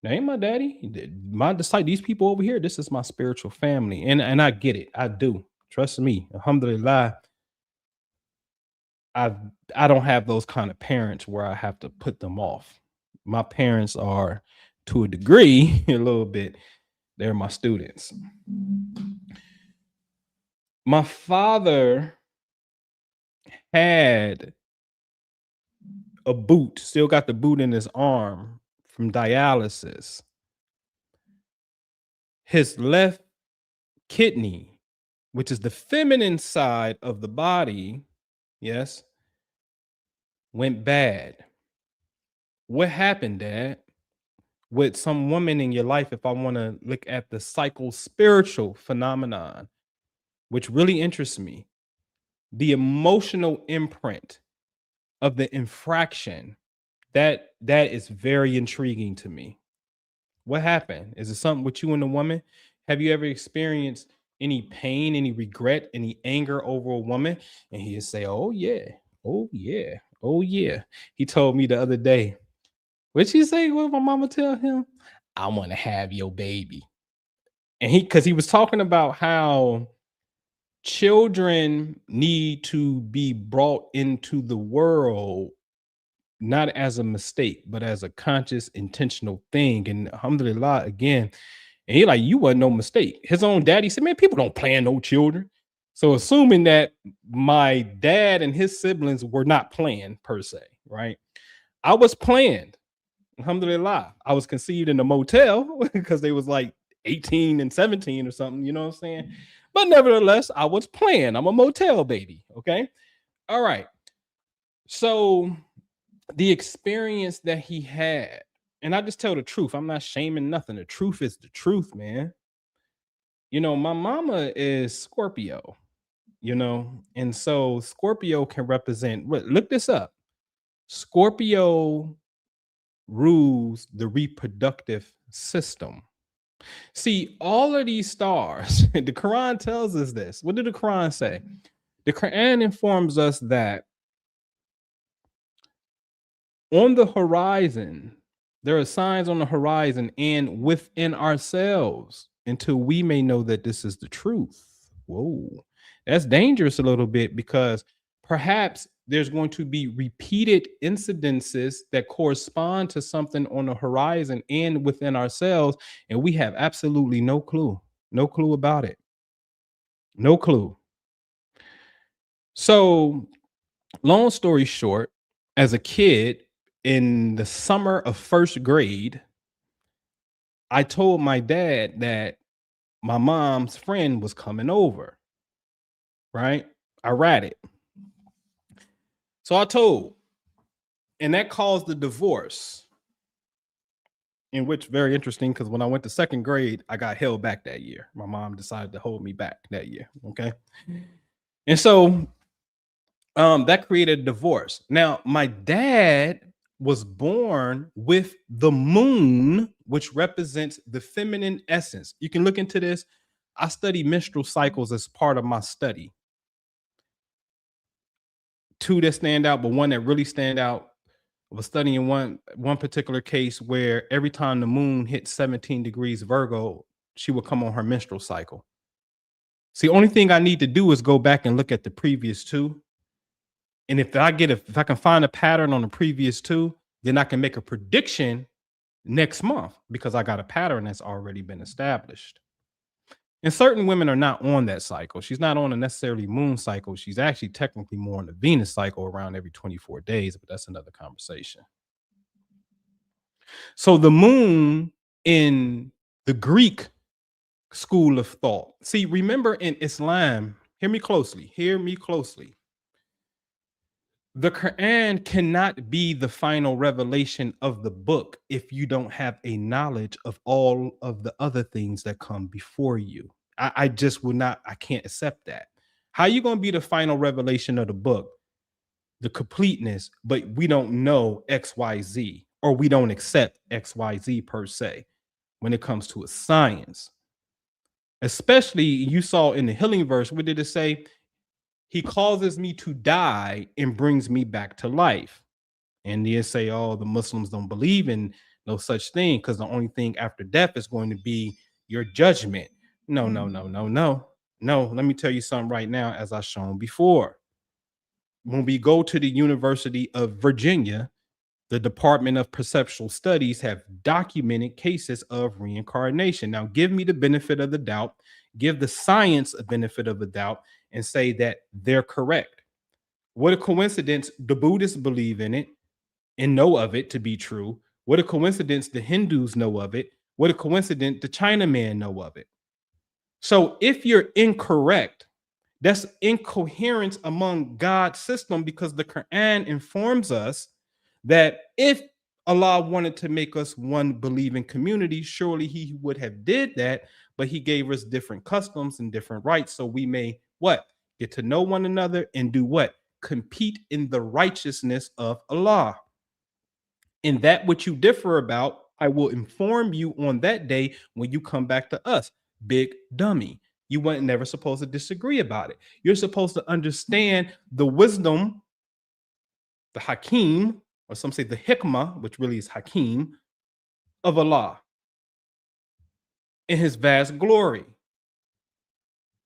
That ain't my daddy. My disciple, these people over here, this is my spiritual family. And I get it. I do. Trust me. Alhamdulillah. I don't have those kind of parents where I have to put them off. My parents are, to a degree, a little bit, they're my students. My father had a boot, still got the boot in his arm from dialysis. His left kidney, which is the feminine side of the body, yes, went bad. What happened, Dad? With some woman in your life, if I want to look at the psycho-spiritual phenomenon, which really interests me, the emotional imprint of the infraction, that is very intriguing to me. What happened? Is it something with you and the woman? Have you ever experienced any pain, any regret, any anger over a woman? And he'd say, oh yeah, oh yeah, oh yeah. He told me the other day, what'd she say? What my mama tell him? I want to have your baby. And because he was talking about how children need to be brought into the world not as a mistake, but as a conscious, intentional thing. And alhamdulillah, again, and he like, you wasn't no mistake. His own daddy said, man, people don't plan no children. So assuming that my dad and his siblings were not planned per se, right? I was planned. Alhamdulillah. I was conceived in a motel because they was like 18 and 17 or something, you know what I'm saying? But nevertheless, I was planned. I'm a motel baby, okay? All right. So the experience that he had, and I just tell the truth. I'm not shaming nothing. The truth is the truth, man. You know, my mama is Scorpio, you know, and so Scorpio can represent, look this up. Scorpio rules the reproductive system. See, all of these stars, the Quran tells us this. What did the Quran say? The Quran informs us that on the horizon, there are signs on the horizon and within ourselves until we may know that this is the truth. Whoa, that's dangerous a little bit because perhaps there's going to be repeated incidences that correspond to something on the horizon and within ourselves, and we have absolutely no clue about it. No clue. So, long story short, as a kid in the summer of first grade, I told my dad that my mom's friend was coming over, right? I ratted. So I told, and that caused the divorce, in which very interesting because when I went to second grade, I got held back that year. My mom decided to hold me back that year. Okay. And so that created a divorce. Now, my dad was born with the moon, which represents the feminine essence. You can look into this. I study menstrual cycles as part of my study. Two that stand out, but one that really stand out, I was studying one particular case where every time the moon hit 17 degrees Virgo, she would come on her menstrual cycle. See, the only thing I need to do is go back and look at the previous two. And if I can find a pattern on the previous two, then I can make a prediction next month because I got a pattern that's already been established. And certain women are not on that cycle. She's not on a necessarily moon cycle. She's actually technically more on the Venus cycle around every 24 days, but that's another conversation. So the moon in the Greek school of thought. See, remember in Islam, hear me closely. The Qur'an cannot be the final revelation of the book if you don't have a knowledge of all of the other things that come before you. I just will not, I can't accept that. How are you going to be the final revelation of the book, the completeness, but we don't know XYZ, or we don't accept XYZ per se when it comes to a science? Especially you saw in the healing verse, what did it say? He causes me to die and brings me back to life. And they say, oh, the Muslims don't believe in no such thing because the only thing after death is going to be your judgment. No. Let me tell you something right now, as I've shown before. When we go to the University of Virginia, the Department of Perceptual Studies have documented cases of reincarnation. Now, give me the benefit of the doubt, give the science a benefit of the doubt, and say that they're correct. What a coincidence the Buddhists believe in it and know of it to be true. What a coincidence the Hindus know of it. What a coincidence the Chinaman know of it. So if you're incorrect, that's incoherence among God's system, because the Quran informs us that if Allah wanted to make us one believing community, surely he would have did that, but he gave us different customs and different rights so we may what? Get to know one another and do what? Compete in the righteousness of Allah. And that which you differ about, I will inform you on that day when you come back to us. Big dummy. You weren't never supposed to disagree about it. You're supposed to understand the wisdom, the Hakim, or some say the Hikmah, which really is Hakim, of Allah in his vast glory.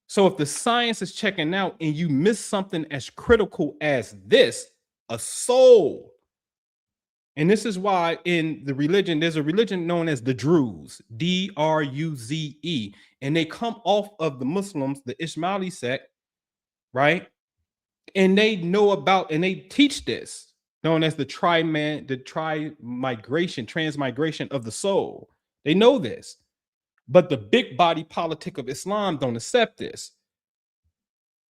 So if the science is checking out and you miss something as critical as this, a soul, and this is why in the religion, there's a religion known as the Druze, D-R-U-Z-E, and they come off of the Muslims, the Ismaili sect, right? And they know about, and they teach this, known as the transmigration of the soul. They know this. But the big body politic of Islam don't accept this,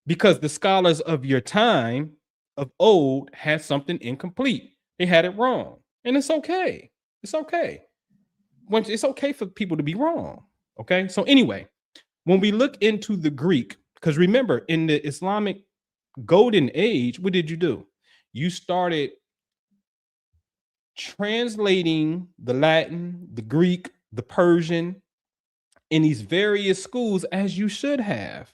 because the scholars of your time of old had something incomplete. They had it wrong. And it's okay. It's okay. It's okay for people to be wrong. Okay. So anyway, when we look into the Greek, because remember, in the Islamic golden age, what did you do? You started translating the Latin, the Greek, the Persian, in these various schools, as you should have.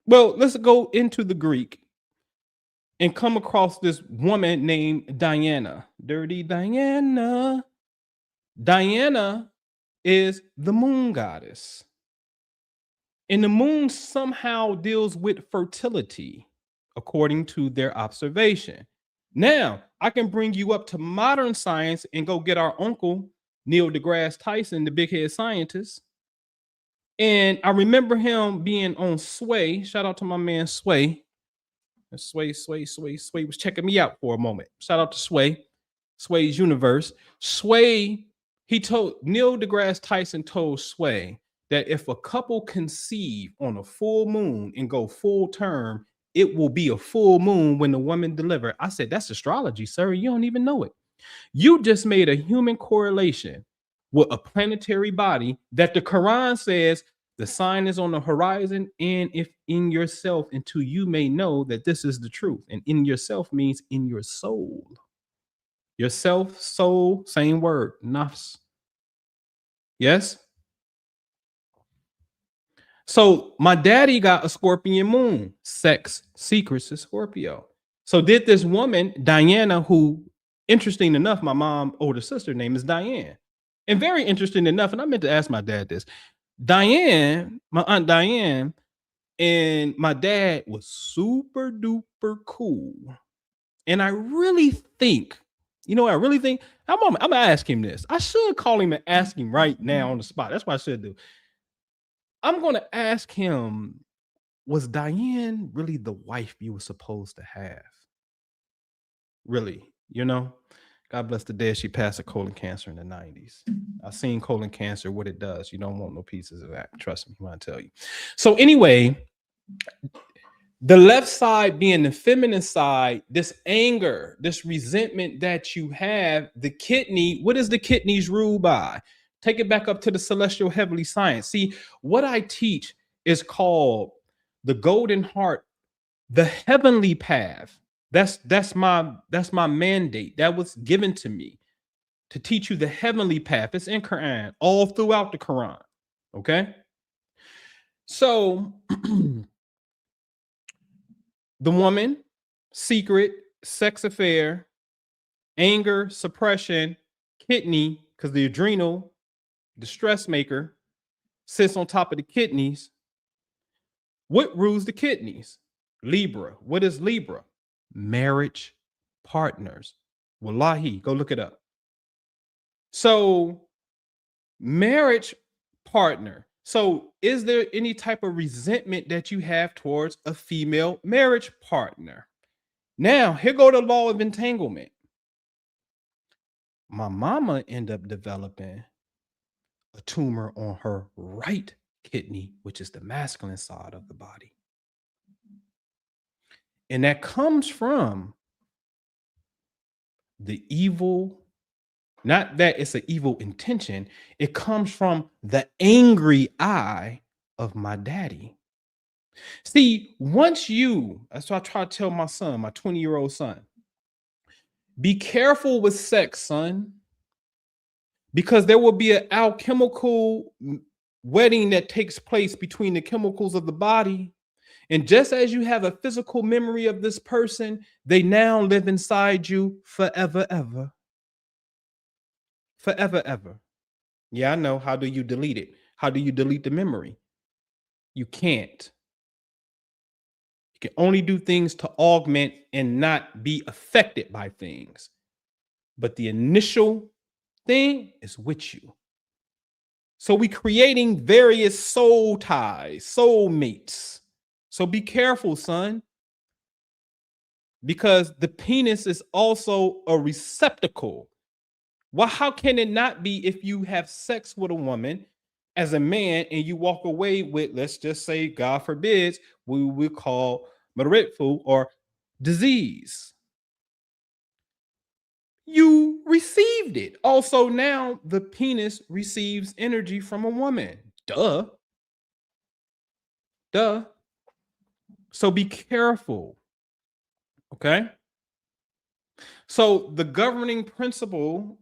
Well, let's go into the Greek and come across this woman named Diana. Dirty Diana. Diana is the moon goddess. And the moon somehow deals with fertility, according to their observation. Now, I can bring you up to modern science and go get our uncle, Neil deGrasse Tyson, the big head scientist. And I remember him being on Sway. Shout out to my man Sway. Sway was checking me out for a moment. Shout out to Sway's universe. Sway, Neil deGrasse Tyson told Sway that if a couple conceive on a full moon and go full term, it will be a full moon when the woman deliver. I said, that's astrology, sir. You don't even know it. You just made a human correlation with a planetary body that the Quran says the sign is on the horizon, and if in yourself, until you may know that this is the truth. And in yourself means in your soul. Yourself, soul, same word, nafs. Yes? So my daddy got a Scorpion moon, sex, secrets is Scorpio. So did this woman, Diana, who, interesting enough, my mom's older sister name is Diane. And very interesting enough, and I meant to ask my dad this. Diane, my aunt Diane, And my dad was super duper cool. And I really think, I really think, I'm gonna ask him this. I should call him and ask him right now on the spot. That's what I should do. I'm gonna ask him, was Diane really the wife you were supposed to have? Really, God bless the dead. She passed of colon cancer in the 90s. I've seen colon cancer, what it does. You don't want no pieces of that. Trust me when I tell you. So anyway, the left side being the feminine side, this anger, this resentment that you have, the kidney, what is the kidneys ruled by? Take it back up to the celestial heavenly science. See, what I teach is called the golden heart, the heavenly path. That's my mandate. That was given to me to teach you the heavenly path. It's in Qur'an, all throughout the Qur'an. Okay. So the woman, secret, sex affair, anger, suppression, kidney, because the adrenal, the stress maker, sits on top of the kidneys. What rules the kidneys? Libra. What is Libra? Marriage partners. Wallahi, go look it up. So, marriage partner. So, is there any type of resentment that you have towards a female marriage partner? Now, here go the law of entanglement. My mama ended up developing a tumor on her right kidney, which is the masculine side of the body. And that comes from the evil, not that it's an evil intention, it comes from the angry eye of my daddy. See, that's what I try to tell my son, my 20-year-old son, be careful with sex, son, because there will be an alchemical wedding that takes place between the chemicals of the body. And just as you have a physical memory of this person, they now live inside you forever, ever. Forever, ever. Yeah, I know. How do you delete it? How do you delete the memory? You can't. You can only do things to augment and not be affected by things. But the initial thing is with you. So we're creating various soul ties, soul mates. So be careful, son, because the penis is also a receptacle. Well, how can it not be if you have sex with a woman as a man and you walk away with, let's just say, God forbids, we will call maritfu or disease? You received it. Also, now the penis receives energy from a woman. Duh. So be careful. Okay. So the governing principle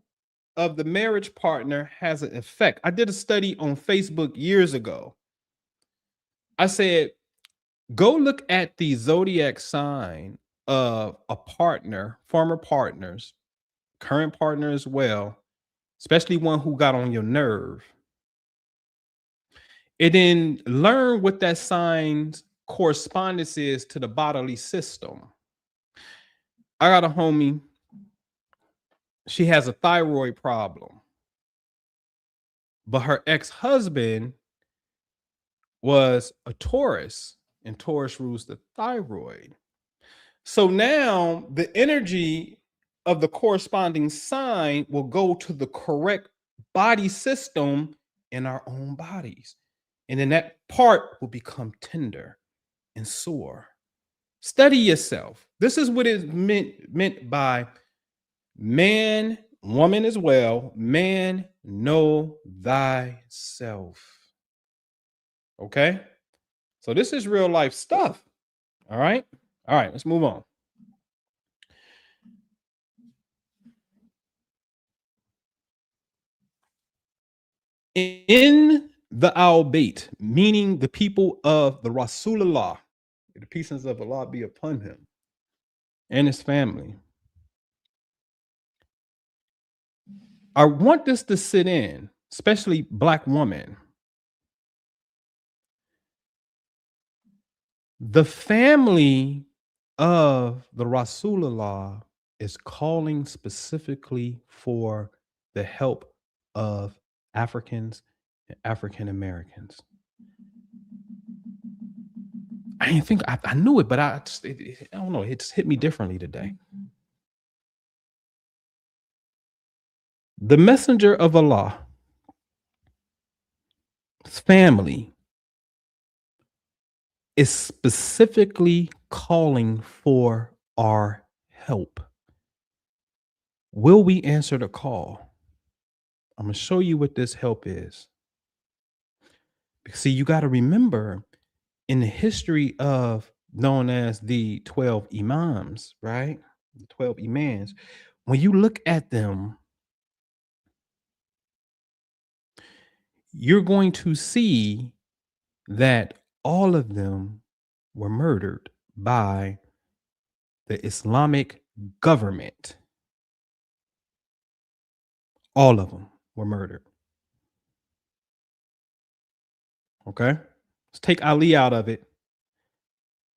of the marriage partner has an effect. I did a study on Facebook years ago. I said, go look at the zodiac sign of a partner, former partners, current partner as well, especially one who got on your nerve. And then learn what that sign's correspondence is to the bodily system. I got a homie. She has a thyroid problem. But her ex-husband was a Taurus, and Taurus rules the thyroid. So now the energy of the corresponding sign will go to the correct body system in our own bodies. And then that part will become tender and sore. Study yourself. This is what is meant by man, woman as well. Man, know thyself. Okay? So this is real life stuff. All right? All right, let's move on. In the Al-Bayt, meaning the people of the Rasulullah, the peace of Allah be upon him and his family. I want this to sit in, especially Black women. The family of the Rasulullah is calling specifically for the help of Africans and African Americans. I didn't think I knew it, but I don't know. It just hit me differently today. The messenger of Allah's family is specifically calling for our help. Will we answer the call? I'm going to show you what this help is. See, you got to remember in the history of known as the 12 imams, right? The 12 imams, when you look at them, you're going to see that all of them were murdered by the Islamic government. All of them were murdered. Okay? Let's take Ali out of it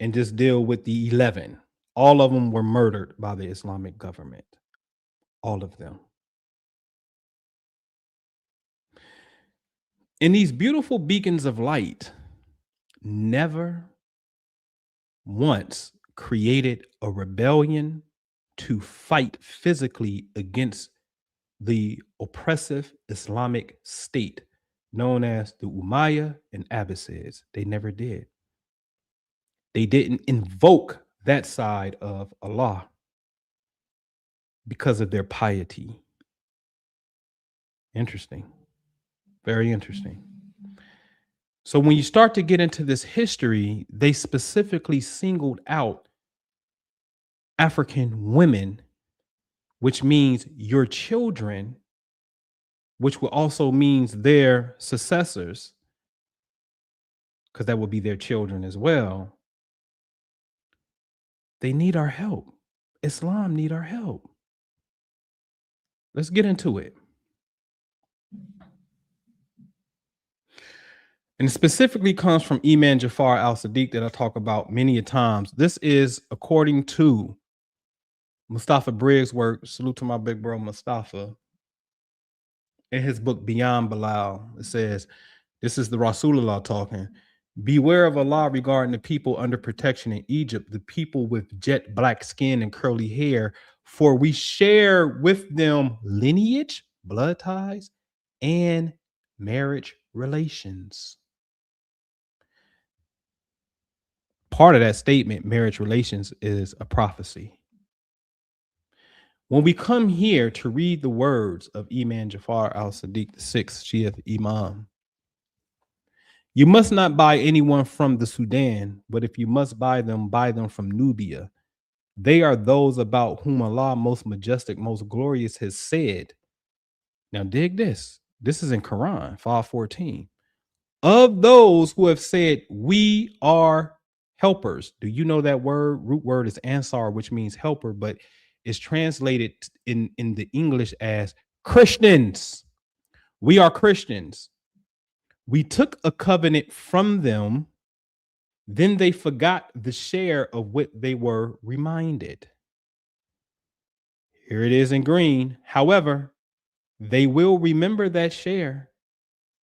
and just deal with the 11. All of them were murdered by the Islamic government. All of them. And these beautiful beacons of light never once created a rebellion to fight physically against the oppressive Islamic state known as the Umayyad and Abbasids. They never did. They didn't invoke that side of Allah because of their piety. Interesting. Very interesting. So when you start to get into this history, they specifically singled out African women, which means your children, which will also means their successors, because that will be their children as well. They need our help. Islam need our help. Let's get into it. And it specifically comes from Imam Jafar al-Sadiq that I talk about many a times. This is according to Mustafa Briggs' work. Salute to my big bro Mustafa. In his book Beyond Bilal, it says, this is the Rasulullah talking. Beware of Allah regarding the people under protection in Egypt, the people with jet black skin and curly hair, for we share with them lineage, blood ties, and marriage relations. Part of that statement, marriage relations, is a prophecy. When we come here to read the words of Imam Jafar al-Sadiq, the sixth Shia Imam, you must not buy anyone from the Sudan, but if you must buy them from Nubia. They are those about whom Allah, most majestic, most glorious, has said. Now dig this. This is in Quran 5:14. Of those who have said, we are helpers. Do you know that word? Root word is ansar, which means helper, but it's translated in the English as Christians. We are Christians. We took a covenant from them, then they forgot the share of what they were reminded. Here it is in green. However, they will remember that share,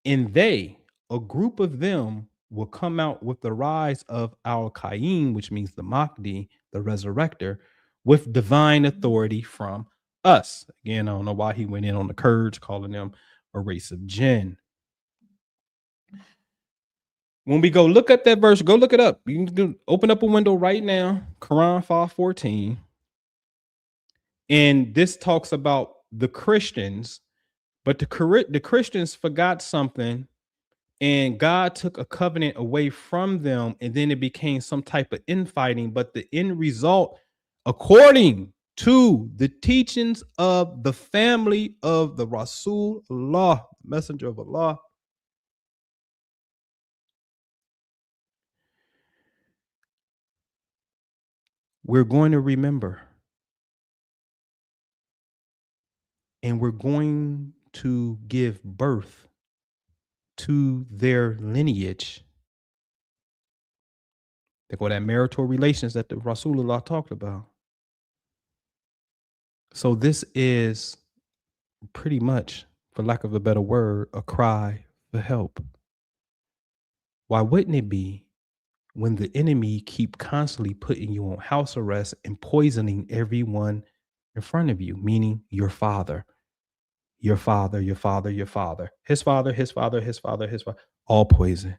and they, a group of them, will come out with the rise of Al-Qaim, which means the Mahdi, the resurrector, with divine authority from us. Again, I don't know why he went in on the Kurds, calling them a race of jinn. When we go look at that verse, go look it up. You can open up a window right now, Quran 5:14. And this talks about the Christians, but the Christians forgot something, and God took a covenant away from them, and then it became some type of infighting. But the end result, according to the teachings of the family of the Rasulullah, messenger of Allah, we're going to remember, and we're going to give birth to their lineage They go that marital relations that the Rasulullah talked about. So this is pretty much, for lack of a better word, a cry for help. Why wouldn't it be when the enemy keep constantly putting you on house arrest and poisoning everyone in front of you, meaning your father, your father, your father, your father, his father, his father, his father, his father, all poison.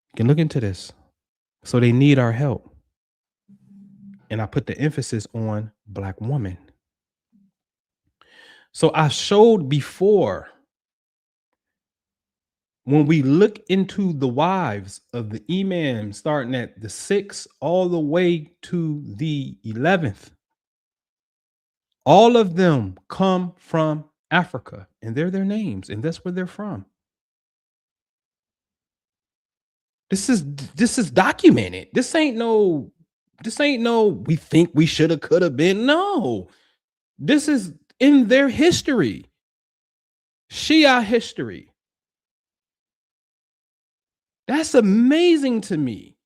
You can look into this. So they need our help. And I put the emphasis on Black woman. So I showed before, when we look into the wives of the imam, starting at the 6th all the way to the 11th, all of them come from Africa, and they're their names, and that's where they're from. This is documented. This ain't no we think we should have, could have been. No, this is in their history, Shia history. That's amazing to me.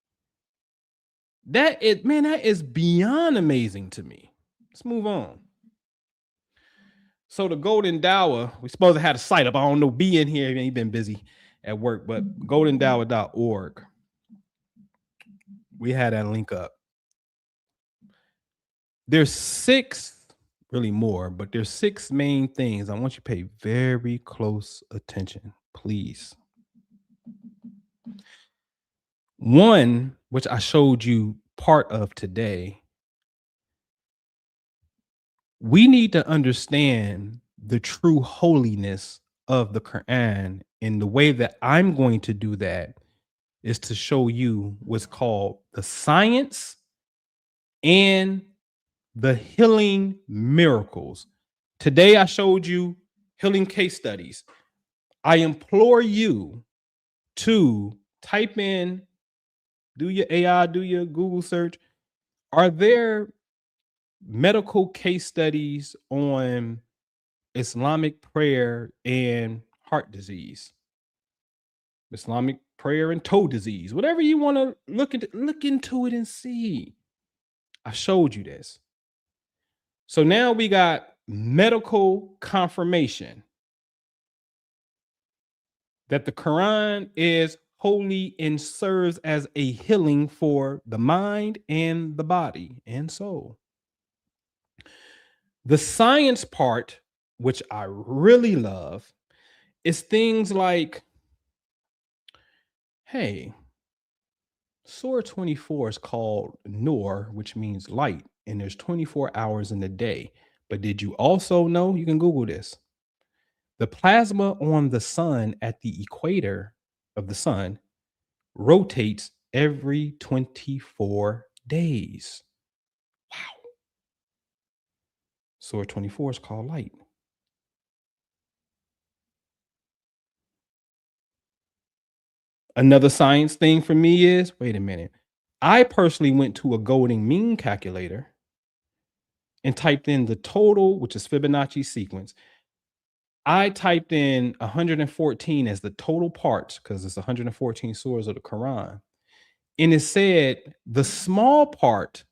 That is beyond amazing to me. Let's move on. So the Golden Dower, we supposed to have a site up. I don't know, be in here. He's been busy at work, but goldendower.org. We had that link up. There's 6, really more, but there's 6 main things. I want you to pay very close attention, please. One, which I showed you part of today, we need to understand the true holiness of the Qur'an. And the way that I'm going to do that is to show you what's called the science and the healing miracles. Today, I showed you healing case studies. I implore you to type in, do your AI, do your Google search. Are there medical case studies on Islamic prayer and heart disease, Islamic prayer and toe disease, whatever you want to look into it and see? I showed you this. So now we got medical confirmation that the Quran is holy and serves as a healing for the mind and the body and soul. The science part, which I really love, is things like, hey, Surah 24 is called Nur, which means light, and there's 24 hours in the day. But did you also know, you can Google this, the plasma on the sun at the equator of the sun rotates every 24 days. Wow. Surah 24 is called light. Another science thing for me is, wait a minute, I personally went to a golden mean calculator and typed in the total, which is Fibonacci sequence. I typed in 114 as the total parts, because it's 114 surahs of the Quran. And it said the small part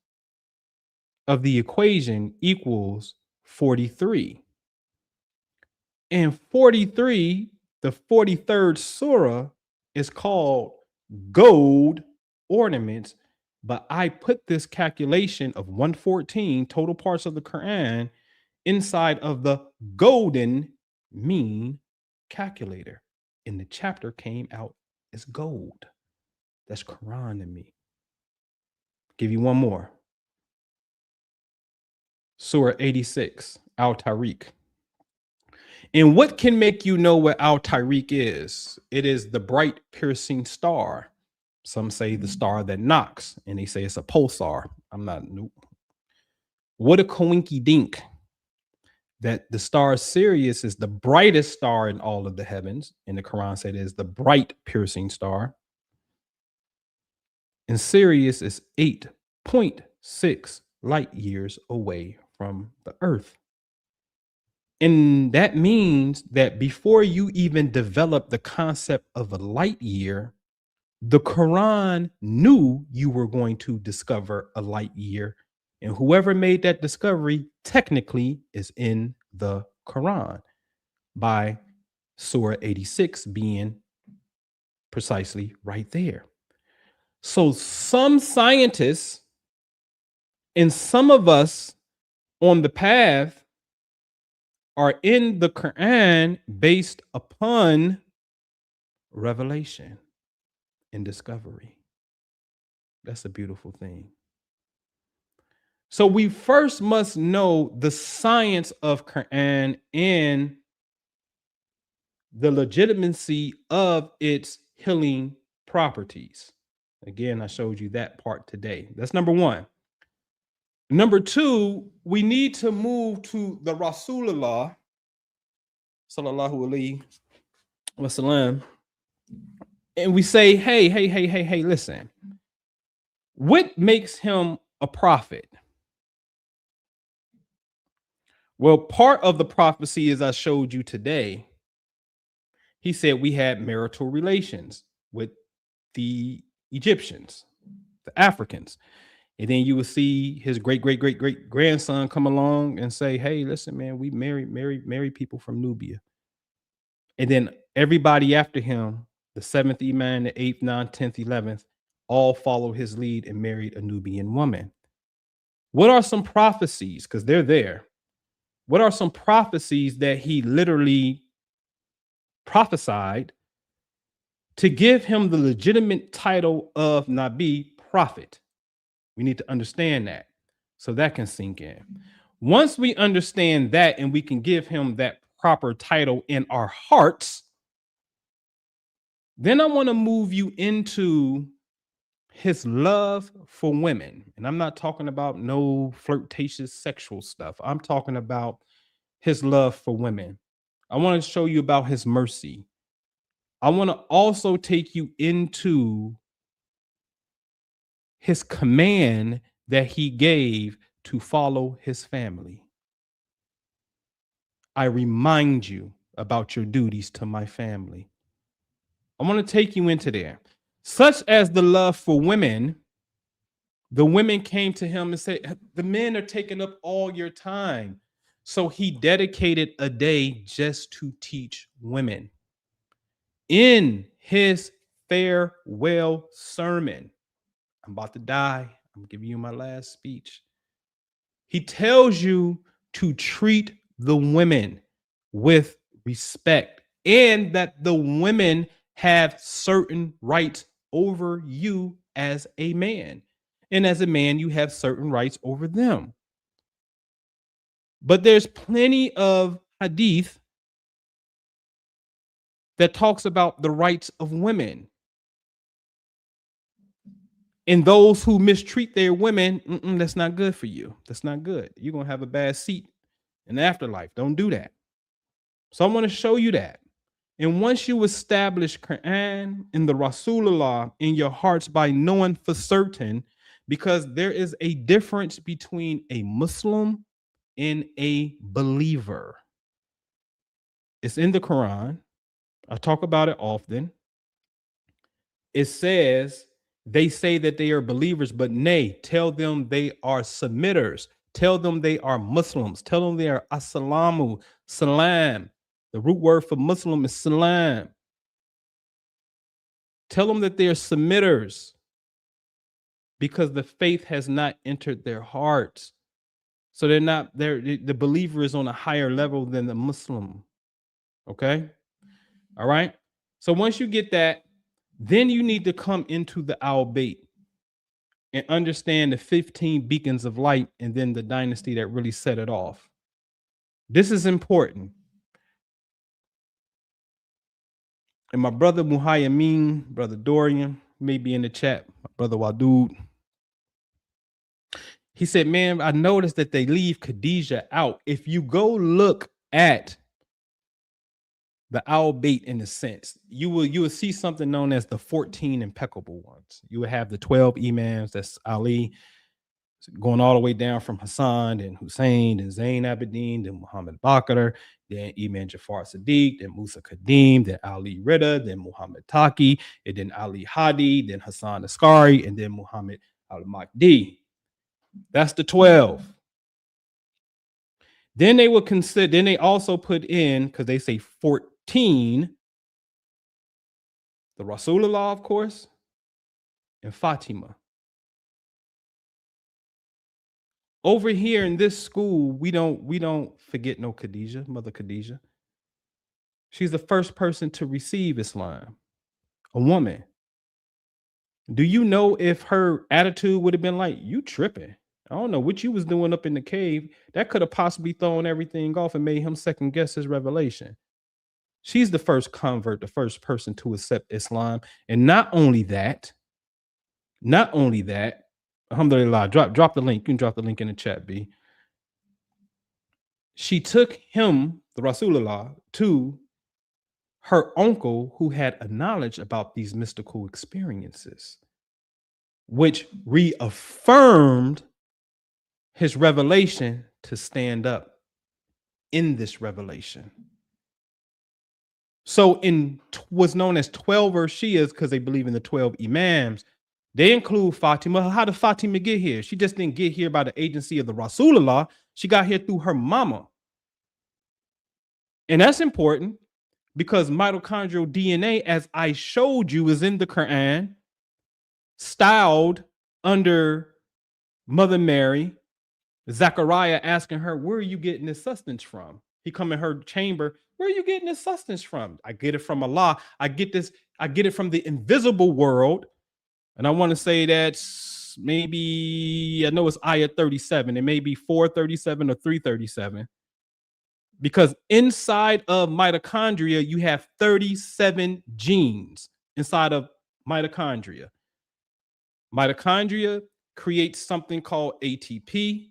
of the equation equals 43. And 43, the 43rd surah, is called gold ornaments. But I put this calculation of 114 total parts of the Quran inside of the golden mean calculator, and the chapter came out as gold. That's Quran to me. Give you one more. Surah 86, Al-Tariq. And what can make you know what Al-Tariq is? It is the bright piercing star. Some say the star that knocks, and they say it's a pulsar. I'm not, nope. What a coinky dink that the star Sirius is the brightest star in all of the heavens. And the Quran said it is the bright piercing star. And Sirius is 8.6 light years away from the Earth. And that means that before you even develop the concept of a light year, The Quran knew you were going to discover a light year, and whoever made that discovery technically is in the Quran, by Surah 86 being precisely right there. So some scientists and some of us on the path are in the Quran based upon revelation and discovery. That's a beautiful thing. So we first must know the science of Quran and the legitimacy of its healing properties. Again, I showed you that part today. That's number one. Number two, we need to move to the Rasulullah, sallallahu alaihi wasallam, and we say, hey, listen, what makes him a prophet? Well, part of the prophecy, as I showed you today, he said we had marital relations with the Egyptians, the Africans. And then you will see his great grandson come along and say, hey, listen, man, we marry people from Nubia. And then everybody after him, the 7th Imam, the 8th, 9th, 10th, 11th, all followed his lead and married a Nubian woman. What are some prophecies? Because they're there. What are some prophecies that he literally prophesied to give him the legitimate title of Nabi, prophet? We need to understand that so that can sink in. Once we understand that and we can give him that proper title in our hearts, then I want to move you into his love for women. And I'm not talking about no flirtatious sexual stuff. I'm talking about his love for women. I want to show you about his mercy. I want to also take you into his command that he gave to follow his family. I remind you about your duties to my family. I want to take you into there. Such as the love for women, the women came to him and said, the men are taking up all your time. So he dedicated a day just to teach women. In his farewell sermon, I'm about to die, I'm giving you my last speech. He tells you to treat the women with respect and that the women have certain rights over you as a man. And as a man, you have certain rights over them. But there's plenty of hadith that talks about the rights of women. And those who mistreat their women, that's not good for you. That's not good. You're going to have a bad seat in the afterlife. Don't do that. So I want to show you that. And once you establish Quran and the Rasulullah in your hearts by knowing for certain, because there is a difference between a Muslim and a believer. It's in the Quran. I talk about it often. It says, they say that they are believers, but nay, tell them they are submitters. Tell them they are Muslims. Tell them they are assalamu, salam. The root word for Muslim is salam. Tell them that they are submitters because the faith has not entered their hearts. So the believer is on a higher level than the Muslim. Okay? All right? So once you get that, then you need to come into the al-Bayt and understand the 15 beacons of light and then the dynasty that really set it off. This is important. And my brother Muhayyamin, brother Dorian, may be in the chat, my brother Wadud. He said, man, I noticed that they leave Khadijah out. If you go look at the al-Bayt in a sense, you will see something known as the 14 impeccable ones. You will have the 12 imams, that's Ali, going all the way down from Hassan and Hussein and Zain Abidin and Muhammad Baqir. then Imam Jafar Sadiq, then Musa Kadim, then Ali Rida, then Muhammad Taqi, and then Ali Hadi, then Hassan Askari, and then Muhammad al-Mahdi. That's the 12. Then they would consider, then they also put in, because they say 14, the Rasulullah, of course, and Fatima. Over here in this school, we don't forget no Khadijah, Mother Khadijah. She's the first person to receive Islam, a woman. Do you know if her attitude would have been like, you tripping? I don't know what you was doing up in the cave. That could have possibly thrown everything off and made him second guess his revelation. She's the first convert, the first person to accept Islam. And not only that, alhamdulillah, drop the link. You can drop the link in the chat, B. She took him, the Rasulullah, to her uncle who had a knowledge about these mystical experiences, which reaffirmed his revelation to stand up in this revelation. So in what's known as 12er Shias, because they believe in the 12 Imams, they include Fatima. How did Fatima get here? She just didn't get here by the agency of the Rasulullah. She got here through her mama. And that's important because mitochondrial DNA, as I showed you, is in the Qur'an, styled under Mother Mary, Zechariah asking her, where are you getting this sustenance from? He come in her chamber. Where are you getting this sustenance from? I get it from Allah. I get it from the invisible world. And I want to say that's maybe, I know it's ayah 37. It may be 437 or 337. Because inside of mitochondria, you have 37 genes inside of mitochondria. Mitochondria creates something called ATP,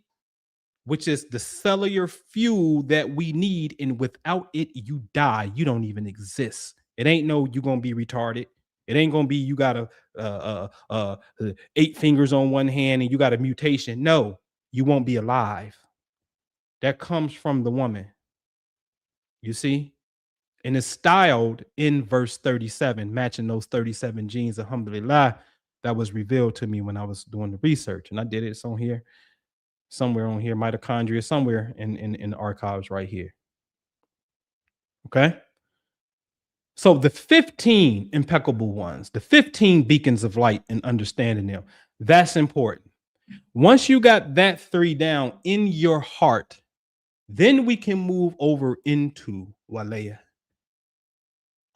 which is the cellular fuel that we need. And without it, you die. You don't even exist. It ain't no, you're going to be retarded. It ain't going to be, you got 8 fingers on one hand and you got a mutation. No, you won't be alive. That comes from the woman. You see? And it's styled in verse 37, matching those 37 genes, alhamdulillah, that was revealed to me when I was doing the research. And I did it. It's on here. Somewhere on here, mitochondria, somewhere in the archives right here. Okay. So the 15 impeccable ones, the 15 beacons of light and understanding them, that's important. Once you got that 3 down in your heart, then we can move over into walaya.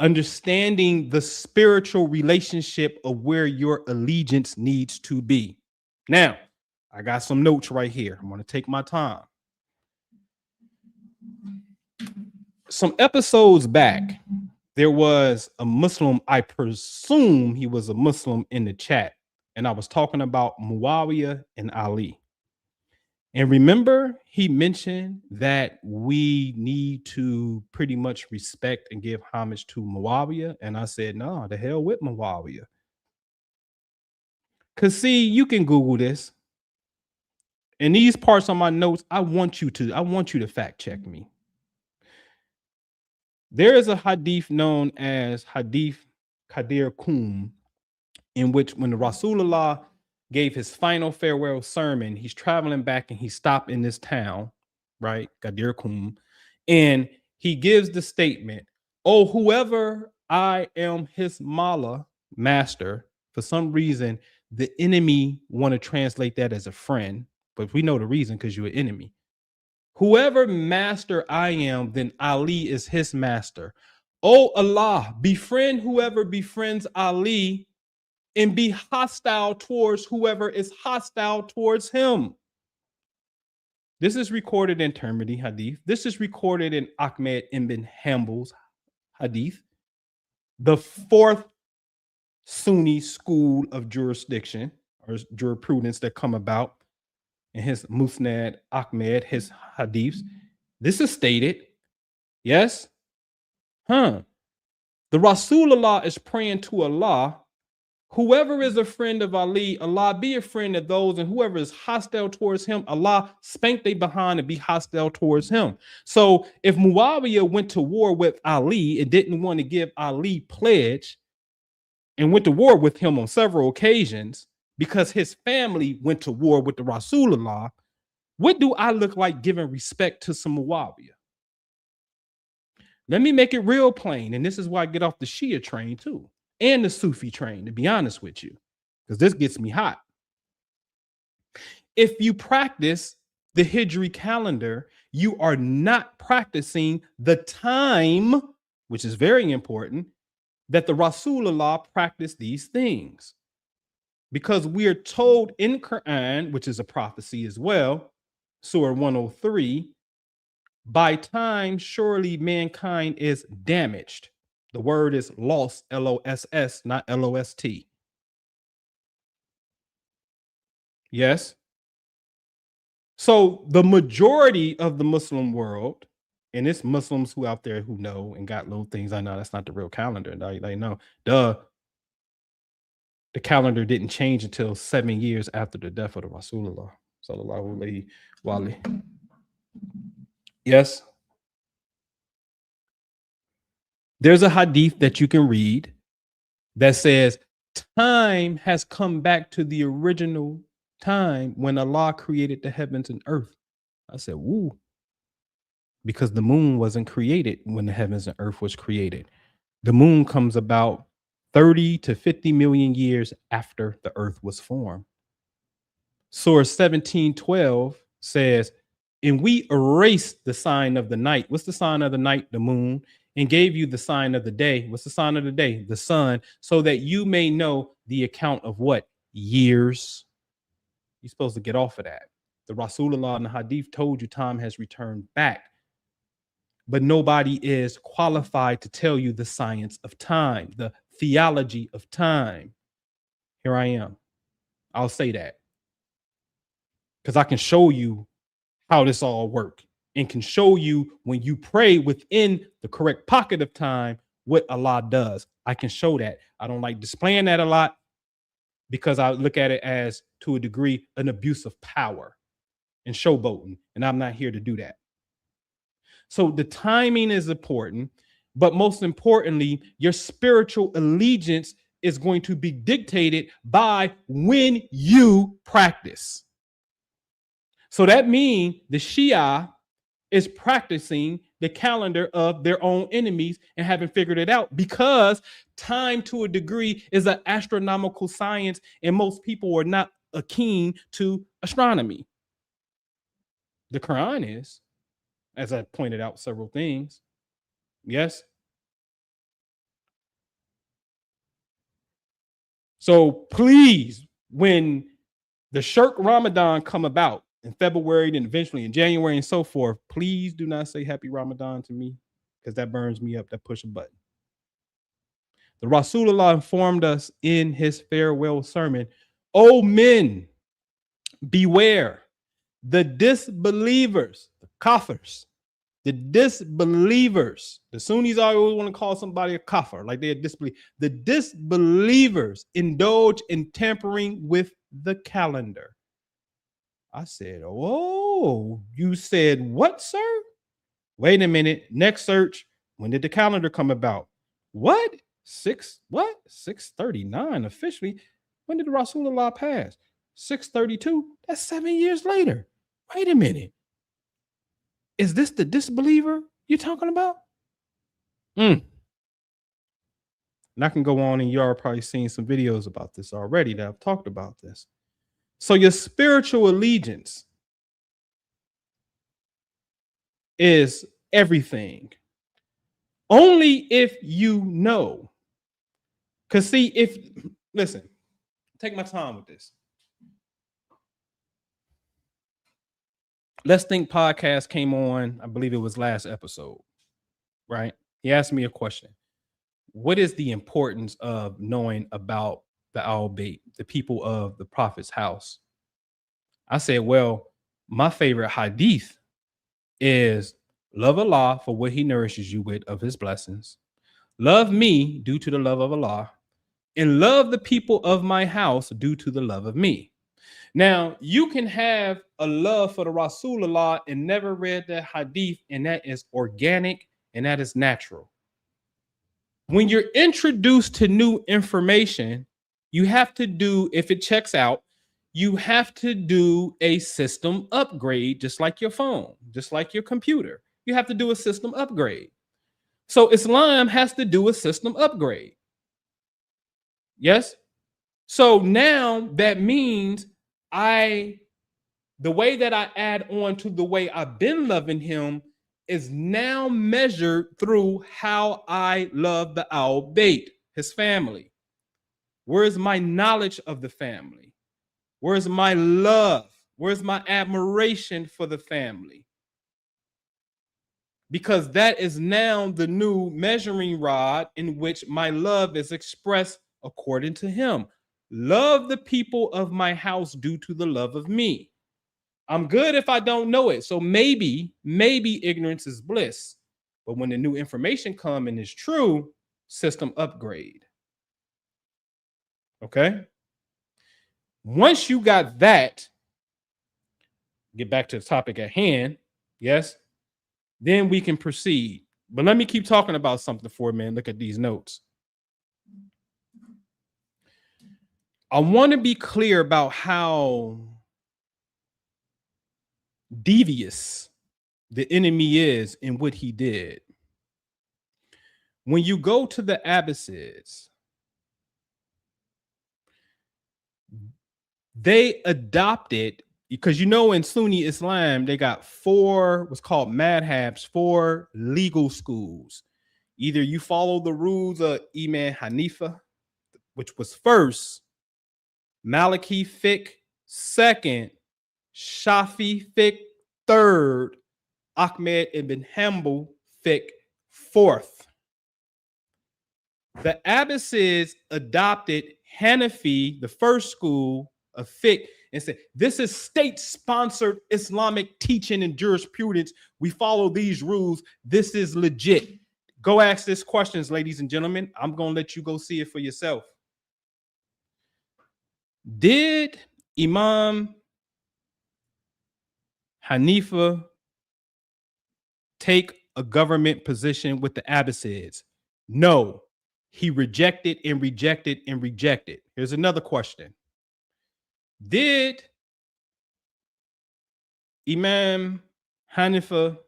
Understanding the spiritual relationship of where your allegiance needs to be. Now, I got some notes right here. I'm going to take my time. Some episodes back, there was a Muslim, I presume he was a Muslim in the chat, and I was talking about Muawiyah and Ali. And remember, he mentioned that we need to pretty much respect and give homage to Muawiyah. And I said, no, the hell with Muawiyah. Because see, you can Google this. And these parts on my notes, I want you to fact check me. There is a hadith known as Hadith Qadir Kum, in which when the Rasulullah gave his final farewell sermon, he's traveling back and he stopped in this town, right? Qadir Kum. And he gives the statement, oh, whoever I am his mala, master, for some reason, the enemy want to translate that as a friend, but we know the reason because you're an enemy. Whoever master I am, then Ali is his master. Oh Allah, befriend whoever befriends Ali and be hostile towards whoever is hostile towards him. This is recorded in Tirmidhi hadith. This is recorded in Ahmed ibn Hanbal's hadith, the 4th Sunni school of jurisdiction or jurisprudence that come about in his Musnad Ahmed, his hadiths. This is stated. Yes. The Rasulullah is praying to Allah Whoever is a friend of Ali, Allah be a friend of those, and whoever is hostile towards him, Allah spank they behind and be hostile towards him. So if Muawiyah went to war with Ali and didn't want to give Ali pledge and went to war with him on several occasions because his family went to war with the Rasulullah, what do I look like giving respect to some Muawiyah? Let me make it real plain, and this is why I get off the Shia train too, and the Sufi train, to be honest with you, because this gets me hot. If you practice the Hijri calendar, you are not practicing the time, which is very important, that the Rasulullah practiced these things. Because we are told in Qur'an, which is a prophecy as well, Surah 103, by time surely mankind is damaged. The word is lost, L-O-S-S, not L-O-S-T. Yes. So the majority of the Muslim world, and it's Muslims who out there who know and got little things. I know that's not the real calendar. They know. The calendar didn't change until 7 years after the death of the Rasulullah. Sallallahu alaihi wa alihi. Yes. There's a hadith that you can read that says time has come back to the original time when Allah created the heavens and earth. I said, woo. Because the moon wasn't created when the heavens and earth was created. The moon comes about 30 to 50 million years after the earth was formed. Surah 17:12 says, and we erased the sign of the night. What's the sign of the night? The moon. And gave you the sign of the day. What's the sign of the day? The sun. So that you may know the account of what? Years. You're supposed to get off of that. The Rasulullah in the hadith told you time has returned back. But nobody is qualified to tell you the science of time, the theology of time. Here I am. I'll say that. Because I can show you how this all works and can show you when you pray within the correct pocket of time, what Allah does. I can show that. I don't like displaying that a lot because I look at it as, to a degree, an abuse of power and showboating. And I'm not here to do that. So the timing is important, but most importantly, your spiritual allegiance is going to be dictated by when you practice. So that means the Shia is practicing the calendar of their own enemies and haven't figured it out, because time to a degree is an astronomical science and most people are not keen to astronomy. The Quran is, as I pointed out several things. Yes. So please, when the Shirk Ramadan come about in February, then eventually in January and so forth, please do not say happy Ramadan to me, because that burns me up, that push a button. The Rasulullah informed us in his farewell sermon, O men, beware the disbelievers, the kafirs, the disbelievers. The Sunnis always want to call somebody a kafir, like they're disbelievers. The disbelievers indulge in tampering with the calendar. I said, oh, you said what, sir? Wait a minute. Next search. When did the calendar come about? What? 639 officially. When did the Rasulullah pass? 632. That's 7 years later. Wait a minute. Is this the disbeliever you're talking about? And I can go on, and you are probably seen some videos about this already that I've talked about this. So your spiritual allegiance is everything. Only if you know. Because see, listen, take my time with this. Let's Think podcast came on, I believe it was last episode, right? He asked me a question. What is the importance of knowing about the Al-Bayt, the people of the Prophet's house? I said, well, my favorite hadith is love Allah for what he nourishes you with of his blessings. Love me due to the love of Allah. and love the people of my house due to the love of me. Now, you can have a love for the Rasulullah and never read that hadith, and that is organic and that is natural. When you're introduced to new information, you have to do, if it checks out, you have to do a system upgrade, just like your phone, just like your computer. You have to do a system upgrade. So Islam has to do a system upgrade. Yes? So now that means the way that I add on to the way I've been loving him is now measured through how I love the Al Bayt, his family. Where's my knowledge of the family? Where's my love? Where's my admiration for the family? Because that is now the new measuring rod in which my love is expressed according to him. Love the people of my house due to the love of me. I'm good if I don't know it. So maybe ignorance is bliss. But when the new information comes and is true, system upgrade. Okay? Once you got that, get back to the topic at hand, yes? Then we can proceed. But let me keep talking about something for a minute. Look at these notes. I want to be clear about how devious the enemy is in what he did. When you go to the Abbasids, they adopted, because in Sunni Islam, they got what's called madhabs, 4 legal schools. Either you follow the rules of Imam Hanifa, which was first, Maliki fiqh second, Shafi fiqh third, Ahmed ibn Hanbal fiqh fourth. The Abbasids adopted Hanafi, the first school of fiqh, and said, this is state-sponsored Islamic teaching and jurisprudence. We follow these rules. This is legit. Go ask this questions, ladies and gentlemen. I'm going to let you go see it for yourself. Did Imam Hanifa take a government position with the Abbasids? No. He rejected and rejected and rejected. Here's another question. Did Imam Hanifa,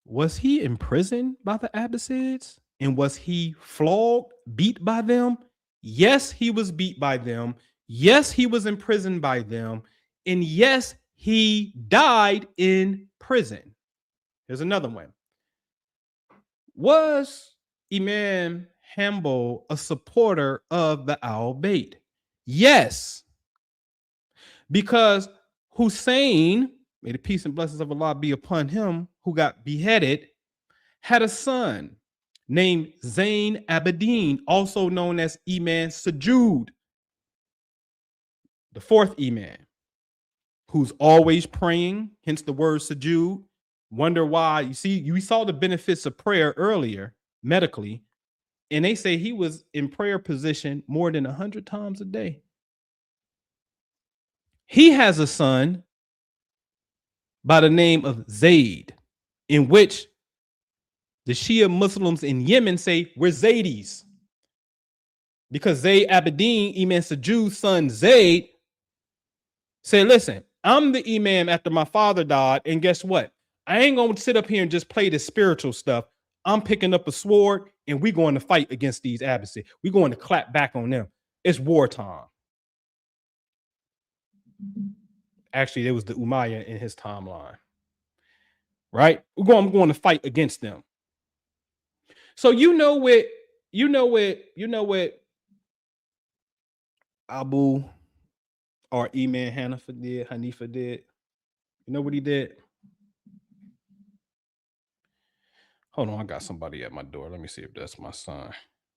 was he imprisoned by the Abbasids? And was he flogged, beat by them? Yes, he was beat by them. Yes, he was imprisoned by them. And yes, he died in prison. Here's another one. Was Imam Hanbal a supporter of the Al Bayt? Yes. Because Hussein, may the peace and blessings of Allah be upon him, who got beheaded, had a son named Zain Abidin, also known as Imam Sajud, the 4th Imam, who's always praying, hence the word Sajud. Wonder why. You saw the benefits of prayer earlier, medically, and they say he was in prayer position more than 100 times a day. He has a son by the name of Zayd, in which the Shia Muslims in Yemen say we're Zaydis, because Zayd Abidin, Imam Sajud's son Zayd, said, listen, I'm the Imam after my father died, and guess what? I ain't going to sit up here and just play the spiritual stuff. I'm picking up a sword, and we're going to fight against these Abbasids. We're going to clap back on them. It's wartime. Actually, there was the Umayyad in his timeline. Right? I'm going to fight against them. So you know what Abu or Imam Hanifa did? You know what he did? Hold on, I got somebody at my door. Let me see if that's my son.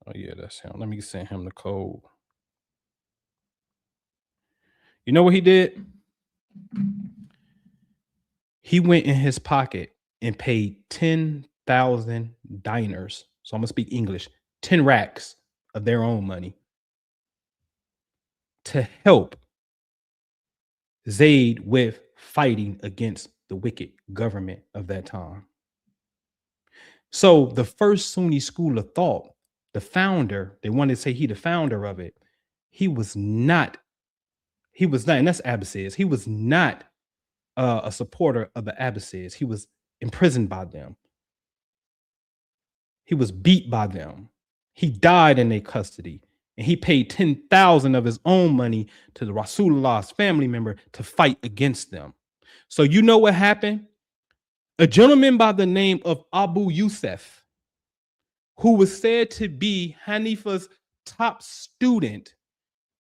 Oh yeah, that's him. Let me send him the code. You know what he did? He went in his pocket and paid 10,000 dinars So I'm gonna speak English, 10 racks of their own money to help Zayd with fighting against the wicked government of that time. So the first Sunni school of thought, the founder, they wanted to say he the founder of it. He was not, and that's Abbasids. He was not a supporter of the Abbasids. He was imprisoned by them. He was beat by them. He died in their custody. And he paid 10,000 of his own money to the Rasulullah's family member to fight against them. So you know what happened? A gentleman by the name of Abu Yusuf, who was said to be Hanifa's top student,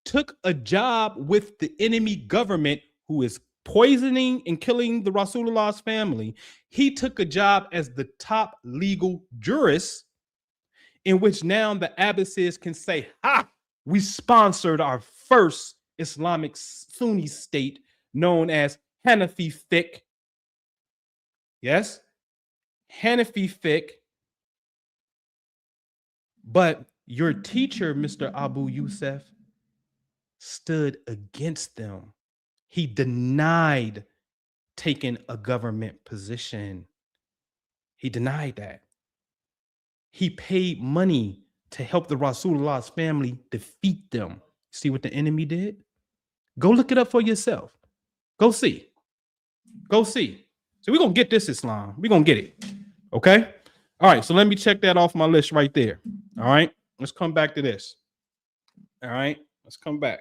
took a job with the enemy government who is poisoning and killing the Rasulullah's family. He took a job as the top legal jurist, in which now the Abbasids can say, ha, we sponsored our first Islamic Sunni state known as Hanafi fiqh. Yes, Hanafi fiqh. But your teacher, Mr. Abu Yusuf, stood against them. He denied taking a government position. He denied that. He paid money to help the Rasulullah's family defeat them. See what the enemy did? Go look it up for yourself. Go see. Go see. So we're going to get this Islam. We're going to get it. Okay? All right. So let me check that off my list right there. All right. Let's come back to this. All right. Let's come back.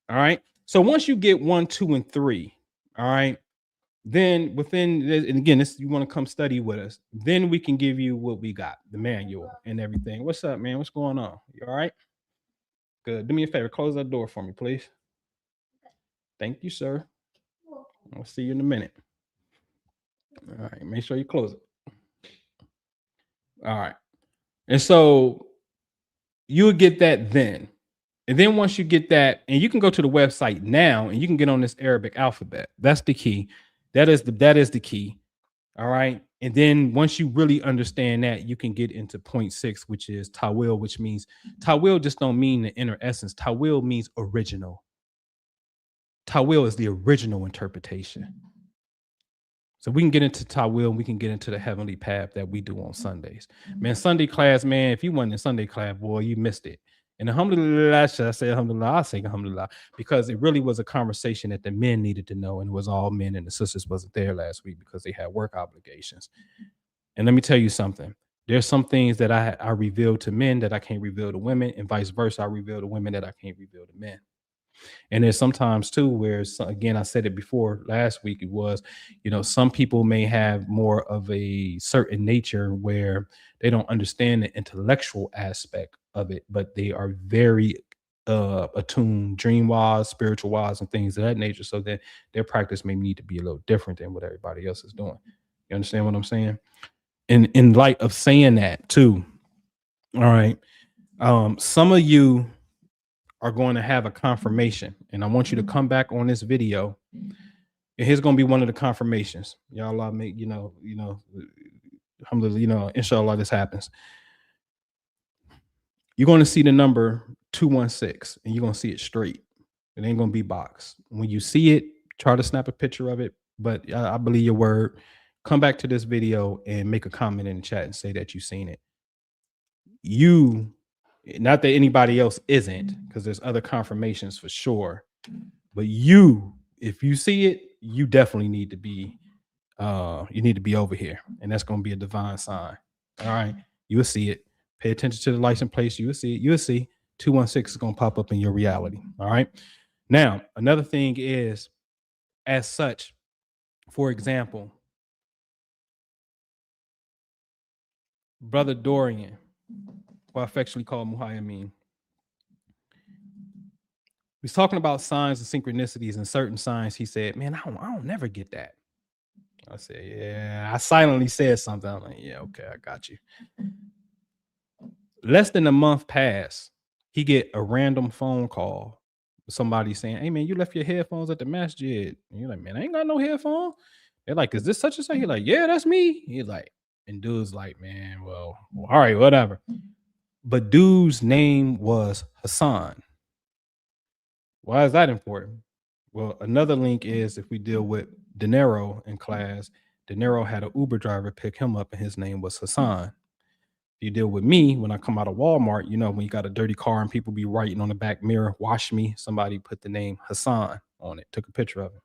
All right. So once you get 1, 2, and 3, all right, then within, and again, this you want to come study with us, then we can give you what we got, the manual and everything. What's up, man? What's going on? You all right? Good. Do me a favor. Close that door for me, please. Thank you, sir. I'll see you in a minute. All right. Make sure you close it. All right. And so you would get that then. And then once you get that, and you can go to the website now and you can get on this Arabic alphabet. That's the key. That is the key. All right. And then once you really understand that, you can get into point 6, which is Tawil, which means Tawil just don't mean the inner essence. Tawil means original. Tawil is the original interpretation. So we can get into Tawil, we can get into the heavenly path that we do on Sundays. Man, Sunday class, man, if you weren't in Sunday class, boy, you missed it. And alhamdulillah, should I say alhamdulillah? I say alhamdulillah, because it really was a conversation that the men needed to know, and it was all men, and the sisters wasn't there last week because they had work obligations. And let me tell you something. There's some things that I reveal to men that I can't reveal to women, and vice versa. I reveal to women that I can't reveal to men. And there's sometimes too where, again, I said it before last week, it was, some people may have more of a certain nature where they don't understand the intellectual aspect of it, but they are very attuned dream-wise, spiritual-wise, and things of that nature. So that their practice may need to be a little different than what everybody else is doing. You understand what I'm saying? And in light of saying that too, all right, some of you are going to have a confirmation, and I want you to come back on this video, and here's going to be one of the confirmations. Y'all make, alhamdulillah, inshallah, this happens. You're going to see the number 216, and you're going to see it straight. It ain't going to be boxed. When you see it, try to snap a picture of it, but I believe your word. Come back to this video and make a comment in the chat and say that you've seen it. Not that anybody else isn't, because there's other confirmations for sure. But if you see it, you definitely need to be over here. And that's going to be a divine sign. All right. You'll see it. Pay attention to the license plate. You will see it. You'll see 216 is going to pop up in your reality. All right. Now, another thing is, as such, for example, Brother Dorian, who I affectionately call Muhammad, he's talking about signs and synchronicities, and certain signs. He said, man, I don't never get that. I said, yeah, I silently said something. I'm like, yeah, okay, I got you. Less than a month passed, he get a random phone call with somebody saying, hey man, you left your headphones at the masjid. And you're like, man, I ain't got no headphone. They're like, is this such and such? He's like, yeah, that's me. He's like, And dude's like, man, well, all right, whatever. But dude's name was Hassan. Why is that important? Well, another link is if we deal with De Niro in class, De Niro had an Uber driver pick him up and his name was Hassan. If you deal with me, when I come out of Walmart, you know, when you got a dirty car and people be writing on the back mirror, wash me, somebody put the name Hassan on it, took a picture of it.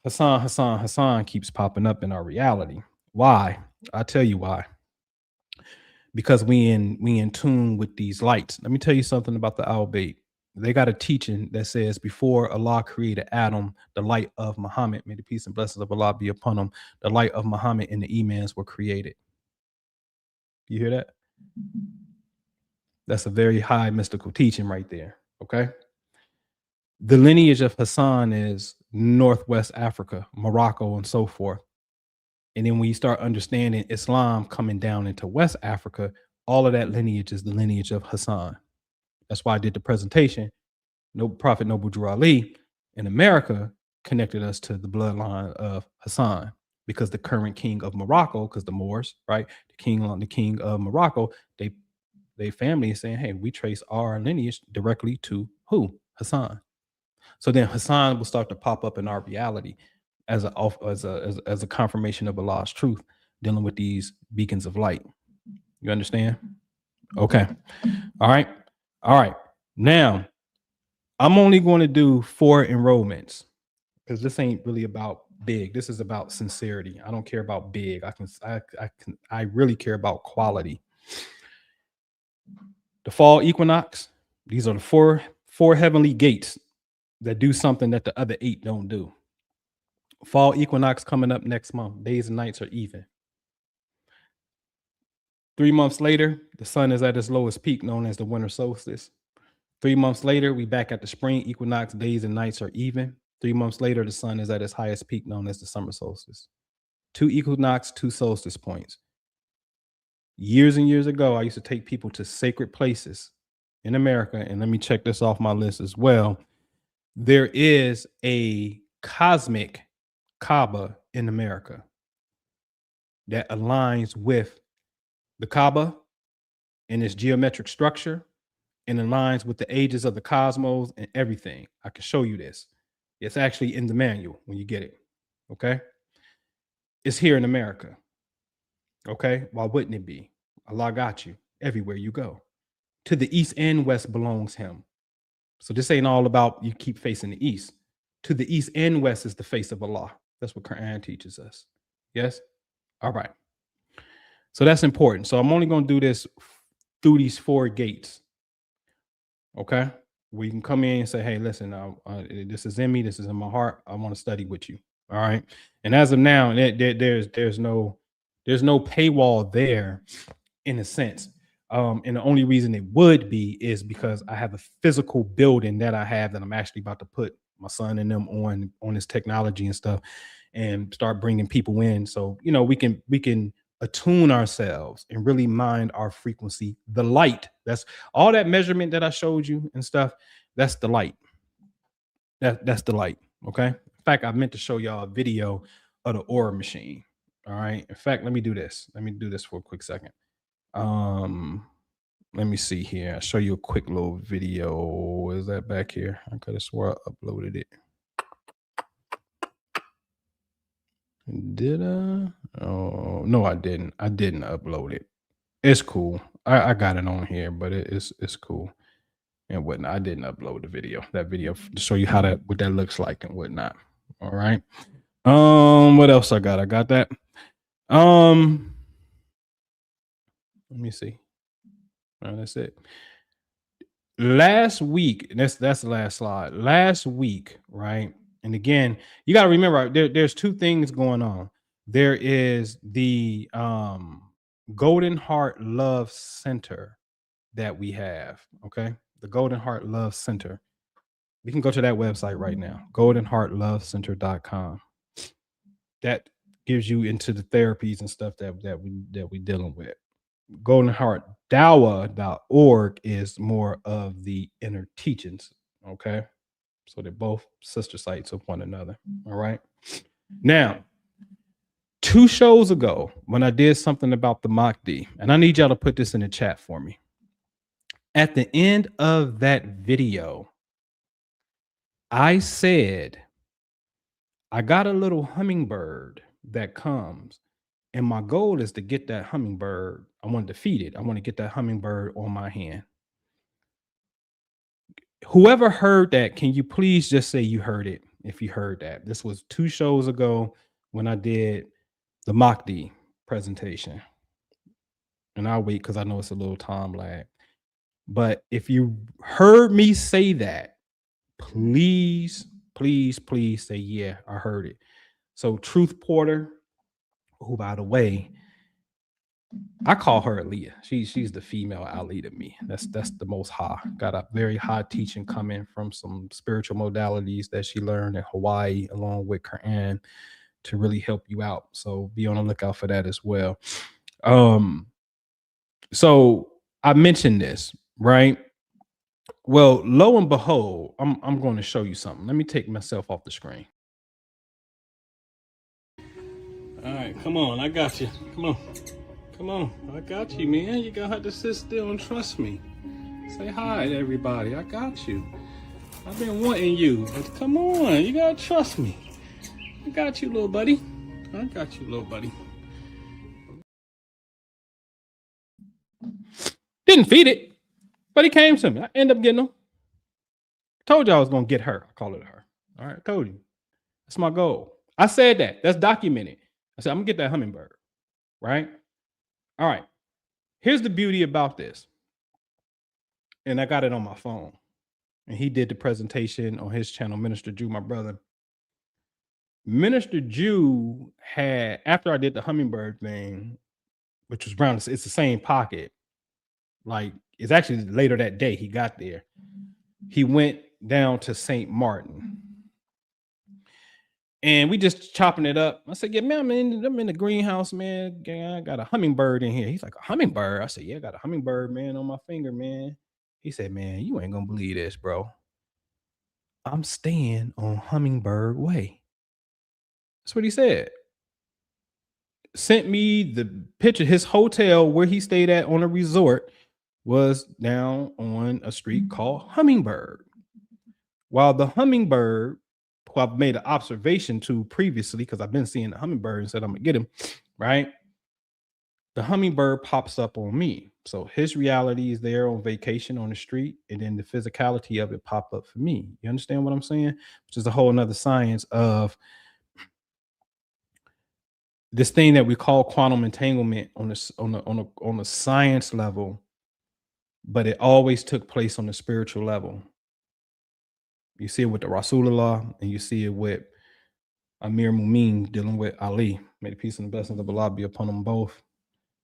Hassan, Hassan, Hassan keeps popping up in our reality. Why? I'll tell you why. Because we in tune with these lights. Let me tell you something about the Al Bayt. They got a teaching that says before Allah created Adam, the light of Muhammad, may the peace and blessings of Allah be upon him, the light of Muhammad and the Imans were created. You hear that? That's a very high mystical teaching right there. Okay. The lineage of Hassan is Northwest Africa, Morocco, and so forth. And then when you start understanding Islam coming down into West Africa, all of that lineage is the lineage of Hassan. That's why I did the presentation. No Prophet Noble Drew Ali in America connected us to the bloodline of Hassan, because the current king of Morocco, because the Moors, right, the king of Morocco, they family is saying, hey, we trace our lineage directly to who? Hassan. So then Hassan will start to pop up in our reality as a confirmation of Allah's truth, dealing with these beacons of light. You understand? Okay. All right. All right. Now, I'm only going to do 4 enrollments because this ain't really about big. This is about sincerity. I don't care about big. I really care about quality. The fall equinox, these are the four heavenly gates that do something that the other 8 don't do. Fall equinox coming up next month. Days and nights are even. 3 months later, the sun is at its lowest peak, known as the winter solstice. 3 months later, we back at the spring equinox. Days and nights are even. 3 months later, the sun is at its highest peak, known as the summer solstice. 2 equinox, 2 solstice points. Years and years ago, I used to take people to sacred places in America, and let me check this off my list as well. There is a cosmic Kaaba in America that aligns with the Kaaba and its geometric structure and aligns with the ages of the cosmos and everything. I can show you this. It's actually in the manual when you get it. Okay. It's here in America. Okay. Why wouldn't it be? Allah got you everywhere you go. To the east and west belongs him. So this ain't all about you keep facing the east. To the east and west is the face of Allah. That's what Qur'an teaches us. Yes? All right. So that's important. So I'm only going to do this through these 4 gates. Okay? We can come in and say, hey, listen, this is in me. This is in my heart. I want to study with you. All right. And as of now, there's no paywall there in a sense. And the only reason it would be is because I have a physical building that I have that I'm actually about to put my son and them on this technology and stuff and start bringing people in. So, you know, we can attune ourselves and really mind our frequency. The light, that's all that measurement that I showed you and stuff. That's the light. That's the light. Okay. In fact, I meant to show y'all a video of the aura machine. All right. In fact, let me do this. Let me do this for a quick second. Let me see here. I'll show you a quick little video. Is that back here? I could have swore I uploaded it. Did I? Oh no, I didn't. I didn't upload it. It's cool. I got it on here, but it's cool and whatnot. I didn't upload the video. That video to show you how what that looks like and whatnot. All right. What else I got? I got that. Let me see. That's it. Last week, that's the last slide. Last week, right? And again, you got to remember there's 2 things going on. There is the Golden Heart Love Center that we have. Okay, the Golden Heart Love Center. We can go to that website right now, goldenheartlovecenter.com. That gives you into the therapies and stuff that we dealing with. goldenheartdawa.org is more of the inner teachings. Okay. So they're both sister sites of one another. All right. Now, 2 shows ago, when I did something about the Mahdi, and I need y'all to put this in the chat for me. At the end of that video, I said, I got a little hummingbird that comes, and my goal is to get that hummingbird. I want to feed it. I want to get that hummingbird on my hand. Whoever heard that, can you please just say you heard it if you heard that? This was 2 shows ago when I did the Mahdi presentation. And I'll wait because I know it's a little time lag. But if you heard me say that, please, please, please say, yeah, I heard it. So Truth Porter, who, by the way, I call her Aaliyah. She's the female Ali to me. That's the most high. Got a very high teaching coming from some spiritual modalities that she learned in Hawaii, along with Qur'an, to really help you out. So be on the lookout for that as well. So I mentioned this, right? Well, lo and behold, I'm going to show you something. Let me take myself off the screen. All right, come on, I got you. Come on, I got you, man. You're gonna have to sit still and trust me. Say hi to everybody. I got you. I've been wanting you, but come on, you gotta trust me. I got you, little buddy. I got you, little buddy. Didn't feed it, but he came to me. I ended up getting him. Told you I was gonna get her. I call it her. All right, I told you. That's my goal. I said that. That's documented. I said, I'm gonna get that hummingbird, right? All right. Here's the beauty about this. And I got it on my phone. And he did the presentation on his channel, Minister Jew, my brother. Minister Jew had, after I did the hummingbird thing, which was around, it's the same pocket. Like, it's actually later that day he got there. He went down to St. Martin. And we just chopping it up. I said, yeah, man, I'm in the greenhouse, man. I got a hummingbird in here. He's like, a hummingbird? I said, yeah, I got a hummingbird, man, on my finger, man. He said, man, you ain't gonna believe this, bro. I'm staying on Hummingbird Way. That's what he said. Sent me the picture. His hotel where he stayed at on a resort was down on a street called Hummingbird. While the hummingbird, who I've made an observation to previously, because I've been seeing the hummingbird and said I'm gonna get him, right? The hummingbird pops up on me. So his reality is there on vacation on the street, and then the physicality of it pop up for me. You understand what I'm saying? Which is a whole nother science of this thing that we call quantum entanglement on a science level, but it always took place on the spiritual level. You see it with the Rasulullah, and you see it with Amir Mumin dealing with Ali. May the peace and the blessings of Allah be upon them both.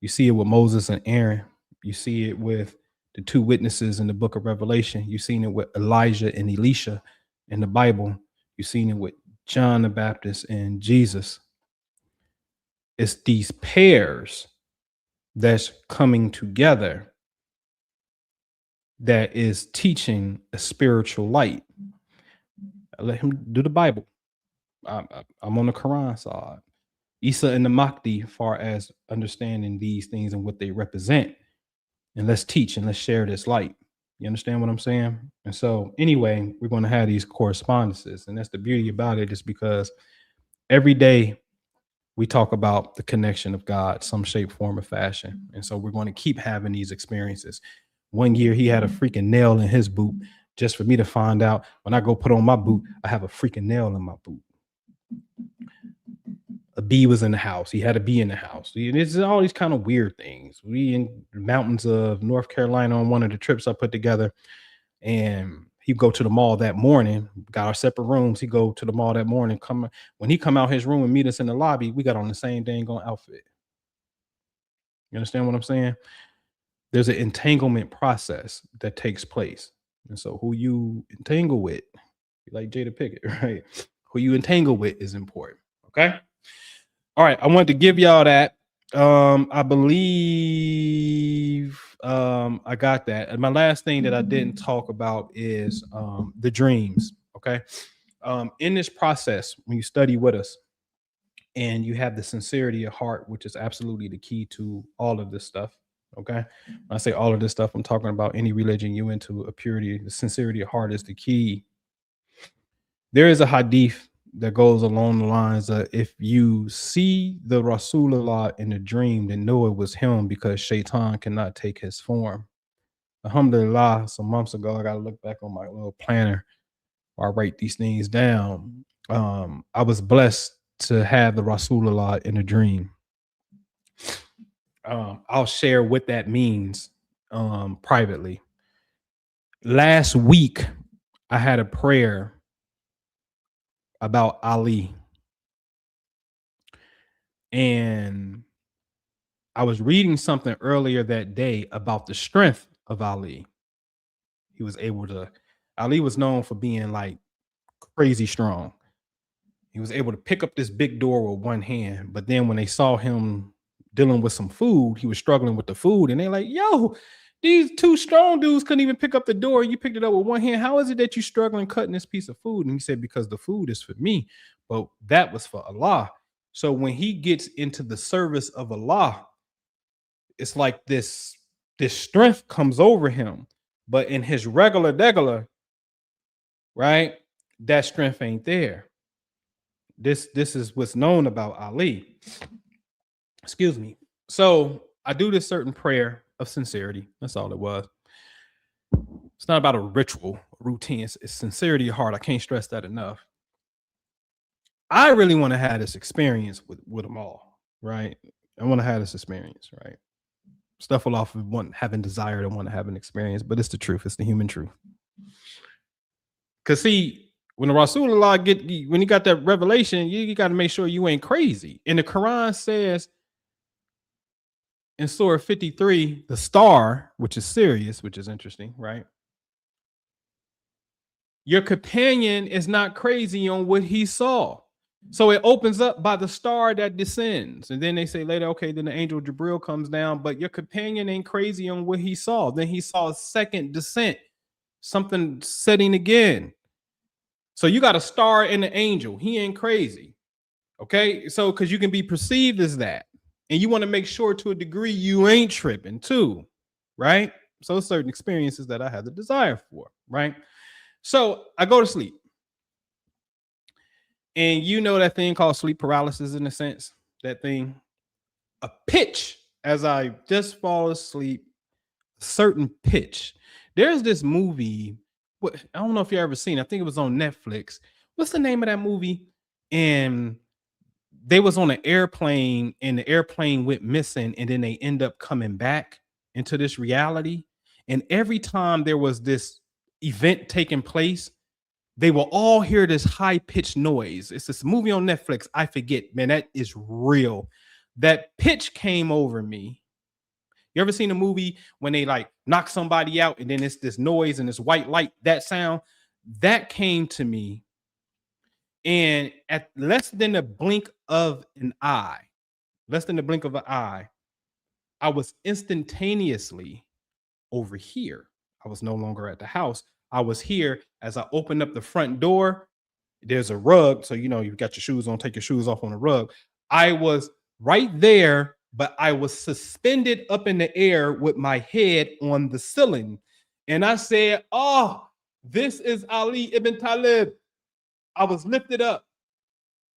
You see it with Moses and Aaron. You see it with the 2 witnesses in the book of Revelation. You've seen it with Elijah and Elisha in the Bible. You've seen it with John the Baptist and Jesus. It's these pairs that's coming together that is teaching a spiritual light. I let him do the Bible. I'm on the Quran side. Isa and the Mahdi, far as understanding these things and what they represent. And let's teach and let's share this light. You understand what I'm saying? And so anyway, we're going to have these correspondences. And that's the beauty about it, is because every day we talk about the connection of God, some shape, form, or fashion. And so we're going to keep having these experiences. One year he had a freaking nail in his boot, just for me to find out when I go put on my boot, I have a freaking nail in my boot. A bee was in the house. He had a bee in the house. It's all these kind of weird things. We in the mountains of North Carolina on one of the trips I put together, and he'd go to the mall that morning, got our separate rooms. He go to the mall that morning. When he come out his room and meet us in the lobby, we got on the same dang on outfit. You understand what I'm saying? There's an entanglement process that takes place. And so who you entangle with, like Jada Pickett, right? Who you entangle with is important. Okay. All right. I wanted to give y'all that. I believe I got that. And my last thing that I didn't talk about is the dreams. Okay. In this process, when you study with us and you have the sincerity of heart, which is absolutely the key to all of this stuff. Okay. When I say all of this stuff, I'm talking about any religion you into, a purity, the sincerity of heart is the key. There is a hadith that goes along the lines of, if you see the Rasulullah in a dream, then know it was him, because shaitan cannot take his form. Alhamdulillah, some months ago, I got to look back on my little planner where I write these things down. I was blessed to have the Rasulullah in a dream. I'll share what that means privately. Last week, I had a prayer about Ali. And I was reading something earlier that day about the strength of Ali. He was able to, Ali was known for being like crazy strong. He was able to pick up this big door with one hand, but then when they saw him dealing with some food, he was struggling with the food, and they're like, yo, these two strong dudes couldn't even pick up the door. You picked it up with one hand. How is it that you're struggling cutting this piece of food? And he said, because the food is for me, but that was for Allah. So when he gets into the service of Allah, it's like this strength comes over him. But in his regular, right, that strength ain't there. This is what's known about Ali. Excuse me. So I do this certain prayer of sincerity. That's all it was. It's not about a ritual, routine. It's sincerity of heart. I can't stress that enough. I really want to have this experience with them all, right? I want to have this experience, right? Stuff will often having desire to want to have an experience, but it's the truth. It's the human truth. Because see, when the Rasulullah when you got that revelation, you got to make sure you ain't crazy. And the Quran says in Surah 53, the star, which is Sirius, which is interesting, right? Your companion is not crazy on what he saw. So it opens up by the star that descends. And then they say later, okay, then the angel Jibril comes down, but your companion ain't crazy on what he saw. Then he saw a second descent, something setting again. So you got a star and an angel. He ain't crazy. Okay. So because you can be perceived as that. And you want to make sure to a degree you ain't tripping too. Right. So certain experiences that I have the desire for. Right. So I go to sleep. And you know that thing called sleep paralysis, in a sense, that thing, a pitch as I just fall asleep, a certain pitch. There's this movie. I don't know if you ever seen it. I think it was on Netflix. What's the name of that movie? And they was on an airplane and the airplane went missing, and then they end up coming back into this reality. And every time there was this event taking place, they will all hear this high-pitched noise. It's this movie on Netflix. I forget, man, that is real. That pitch came over me. You ever seen a movie when they like knock somebody out and then it's this noise and this white light, that sound? That came to me. And at less than a blink of an eye, I was instantaneously over here. I was no longer at the house. I was here. As I opened up the front door, there's a rug. So, you know, you've got your shoes on, take your shoes off on the rug. I was right there, but I was suspended up in the air with my head on the ceiling. And I said, oh, this is Ali ibn Talib. I was lifted up,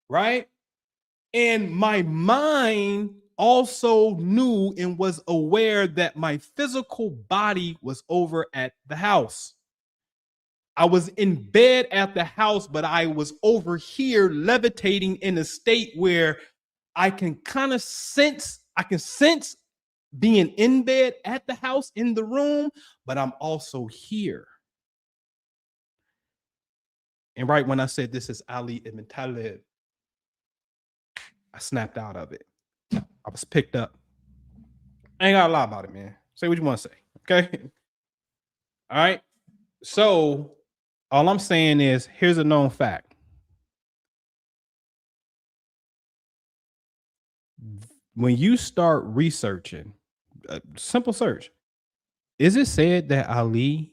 right? And my mind also knew and was aware that my physical body was over at the house. I was in bed at the house, but I was over here levitating in a state where I can kind of sense being in bed at the house in the room, but I'm also here. And right when I said this is Ali ibn Talib, I snapped out of it. I was picked up. I ain't got to lie about it, man. Say what you want to say, okay? All right. So all I'm saying is, here's a known fact. When you start researching, a simple search, is it said that Ali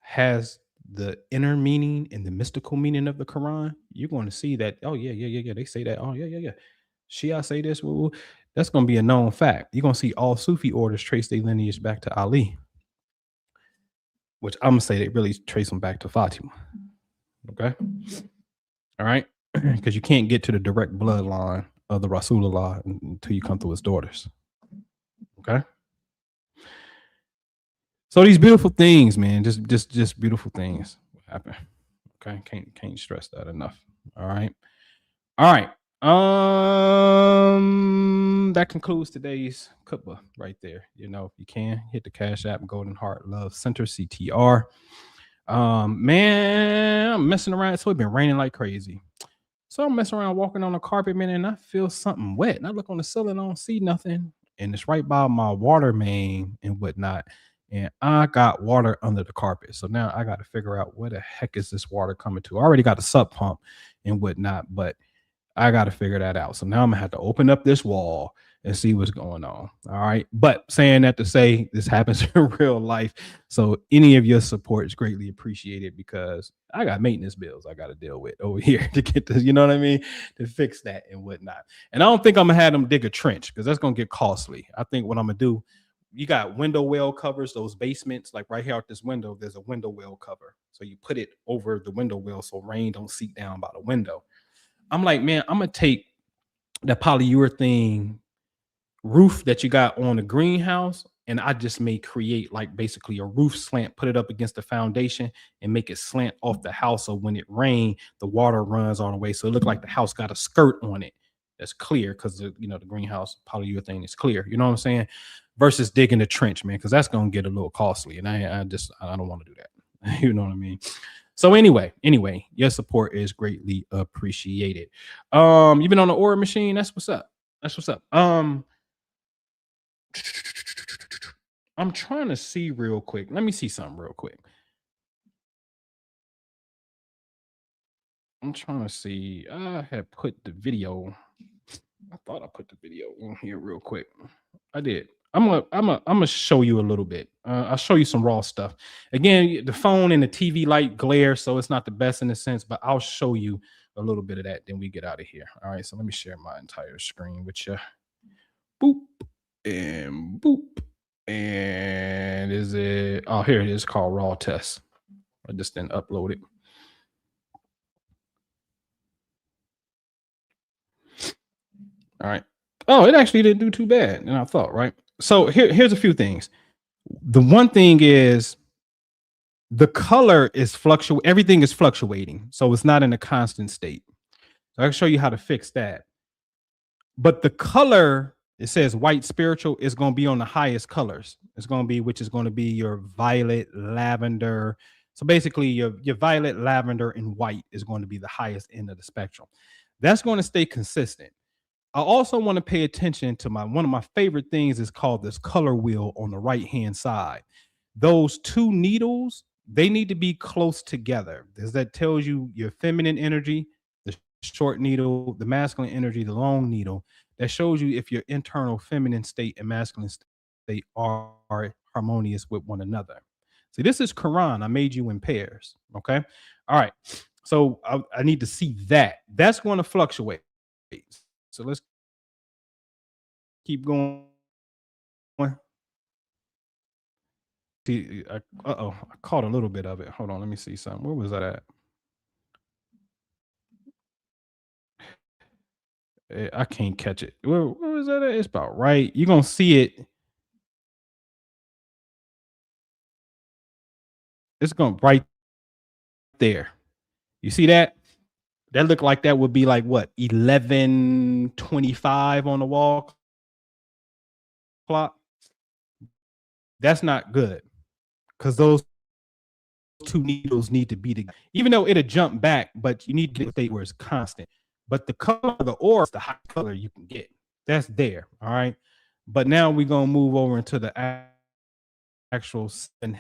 has the inner meaning and the mystical meaning of the Quran, you're going to see that, oh, yeah. They say that. Oh, yeah. Shia say this. Woo, woo. That's going to be a known fact. You're going to see all Sufi orders trace their lineage back to Ali, which I'm going to say they really trace them back to Fatima. Okay. All right. Because you can't get to the direct bloodline of the Rasulullah until you come through his daughters. Okay. So these beautiful things, man, just beautiful things happen. Okay. Can't stress that enough. All right. That concludes today's cuppa right there. You know, if you can hit the Cash App, Golden Heart Love Center, CTR. Man, I'm messing around. So it's been raining like crazy. So I'm messing around walking on the carpet, man, and I feel something wet. And I look on the ceiling, I don't see nothing. And it's right by my water main and whatnot. And I got water under the carpet. So now I got to figure out where the heck is this water coming to. I already got the sub pump and whatnot, but I got to figure that out. So now I'm gonna have to open up this wall and see what's going on. All right. But saying that to say this happens in real life. So any of your support is greatly appreciated because I got maintenance bills I got to deal with over here to get this, you know what I mean? To fix that and whatnot. And I don't think I'm gonna have them dig a trench because that's gonna get costly. I think what I'm gonna do, you got window well covers, those basements, like right here out this window, there's a window well cover. So you put it over the window well so rain don't seep down by the window. I'm like, man, I'm gonna take the polyurethane roof that you got on the greenhouse, and I just may create like basically a roof slant, put it up against the foundation, and make it slant off the house. So when it rains, the water runs all the way. So it look like the house got a skirt on it that's clear because the greenhouse polyurethane is clear. You know what I'm saying? Versus digging a trench, man, because that's gonna get a little costly, and I don't want to do that. You know what I mean? So anyway, your support is greatly appreciated. You've been on the Aura machine. That's what's up. I'm trying to see real quick. Let me see something real quick. I'm trying to see. I have put the video. I thought I put the video on here real quick. I did. I'm gonna show you a little bit. I'll show you some raw stuff. Again, the phone and the TV light glare, so it's not the best in a sense, but I'll show you a little bit of that. Then we get out of here. All right. So let me share my entire screen with you. Boop and boop. And is it? Oh, here it is. Called Raw Test. I just didn't upload it. All right. Oh, it actually didn't do too bad than I thought, right? So here's a few things. The one thing is the color is fluctuating. Everything is fluctuating. So it's not in a constant state. So I can show you how to fix that. But the color, it says white spiritual, is going to be on the highest colors. It's going to be, which is going to be your violet, lavender. So basically your violet, lavender, and white is going to be the highest end of the spectrum. That's going to stay consistent. I also want to pay attention to one of my favorite things is called this color wheel on the right hand side. Those two needles, they need to be close together because that tells you your feminine energy, the short needle, the masculine energy, the long needle. That shows you if your internal feminine state and masculine state are harmonious with one another. See, this is Quran. I made you in pairs. Okay. All right. So I need to see that. That's going to fluctuate. So let's keep going. See, I caught a little bit of it. Hold on, let me see something. Where was that at? I can't catch it. Where was that at? It's about right. You're going to see it. It's going right there. You see that? That looked like that would be like what, 11:25 on the wall clock. That's not good because those two needles need to be together. Even though it'll jump back, but you need to get a state where it's constant. But the color of the aura is the high color you can get. That's there. All right. But now we're going to move over into the actual seven.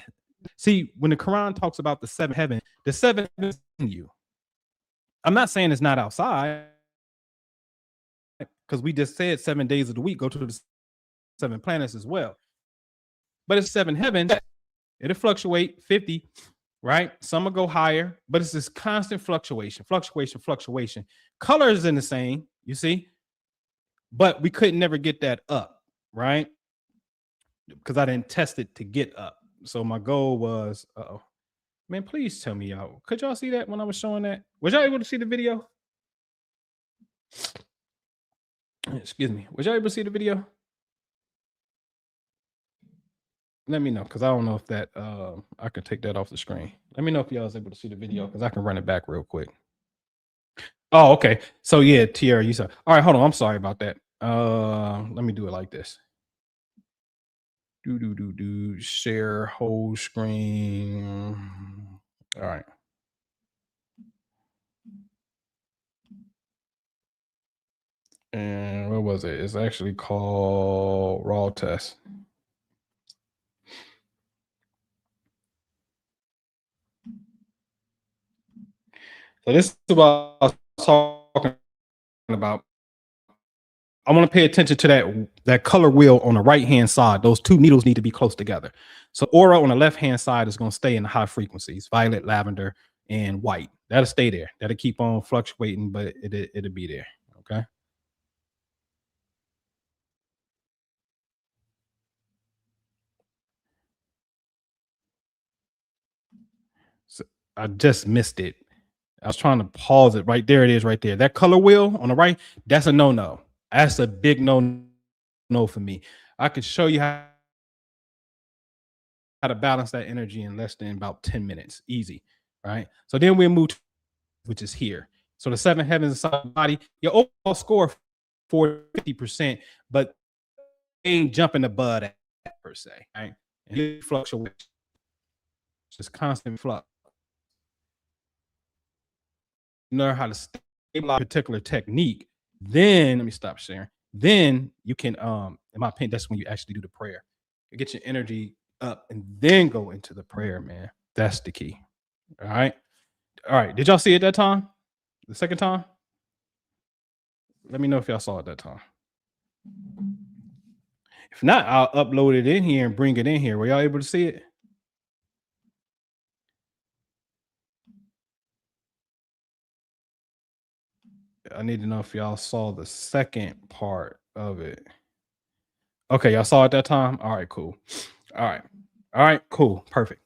See, when the Quran talks about the seven heavens, the seven heavens in you. I'm not saying it's not outside because we just said 7 days of the week go to the 7 planets as well. But it's 7 heavens. It'll fluctuate 50, right? Some will go higher, but it's this constant fluctuation. Color is in the same, you see, but we couldn't never get that up, right? Because I didn't test it to get up. So my goal was, man, please tell me y'all. Could y'all see that when I was showing that? Was y'all able to see the video? Excuse me. Was y'all able to see the video? Let me know, because I don't know if that I can take that off the screen. Let me know if y'all was able to see the video, because I can run it back real quick. Oh, okay. So yeah, Tierra, you saw. All right, hold on. I'm sorry about that. Let me do it like this. Share whole screen. All right. And what was it? It's actually called raw test. So this is what I was talking about. I want to pay attention to that color wheel on the right hand side. Those two needles need to be close together. So aura on the left hand side is going to stay in the high frequencies, violet, lavender, and white. That'll stay there. That'll keep on fluctuating, but it'll be there. Okay. So I just missed it. I was trying to pause it. Right there it is right there. That color wheel on the right, that's a no-no. That's a big no for me. I could show you how to balance that energy in less than about 10 minutes. Easy, right? So then we'll move to, which is here. So the seven heavens inside the body, your overall score for 50%, but ain't jumping the bud per se, right? And it fluctuates. Just constant flux. You know how to stabilize a particular technique, then let me stop sharing. Then you can, in my opinion, that's when you actually do the prayer. You get your energy up and then go into the prayer, man. That's the key. All right. All right. Did y'all see it that time? The second time? Let me know if y'all saw it that time. If not, I'll upload it in here and bring it in here. Were y'all able to see it? I need to know if y'all saw the second part of it. Okay, y'all saw it that time? All right, cool. All right, cool. Perfect.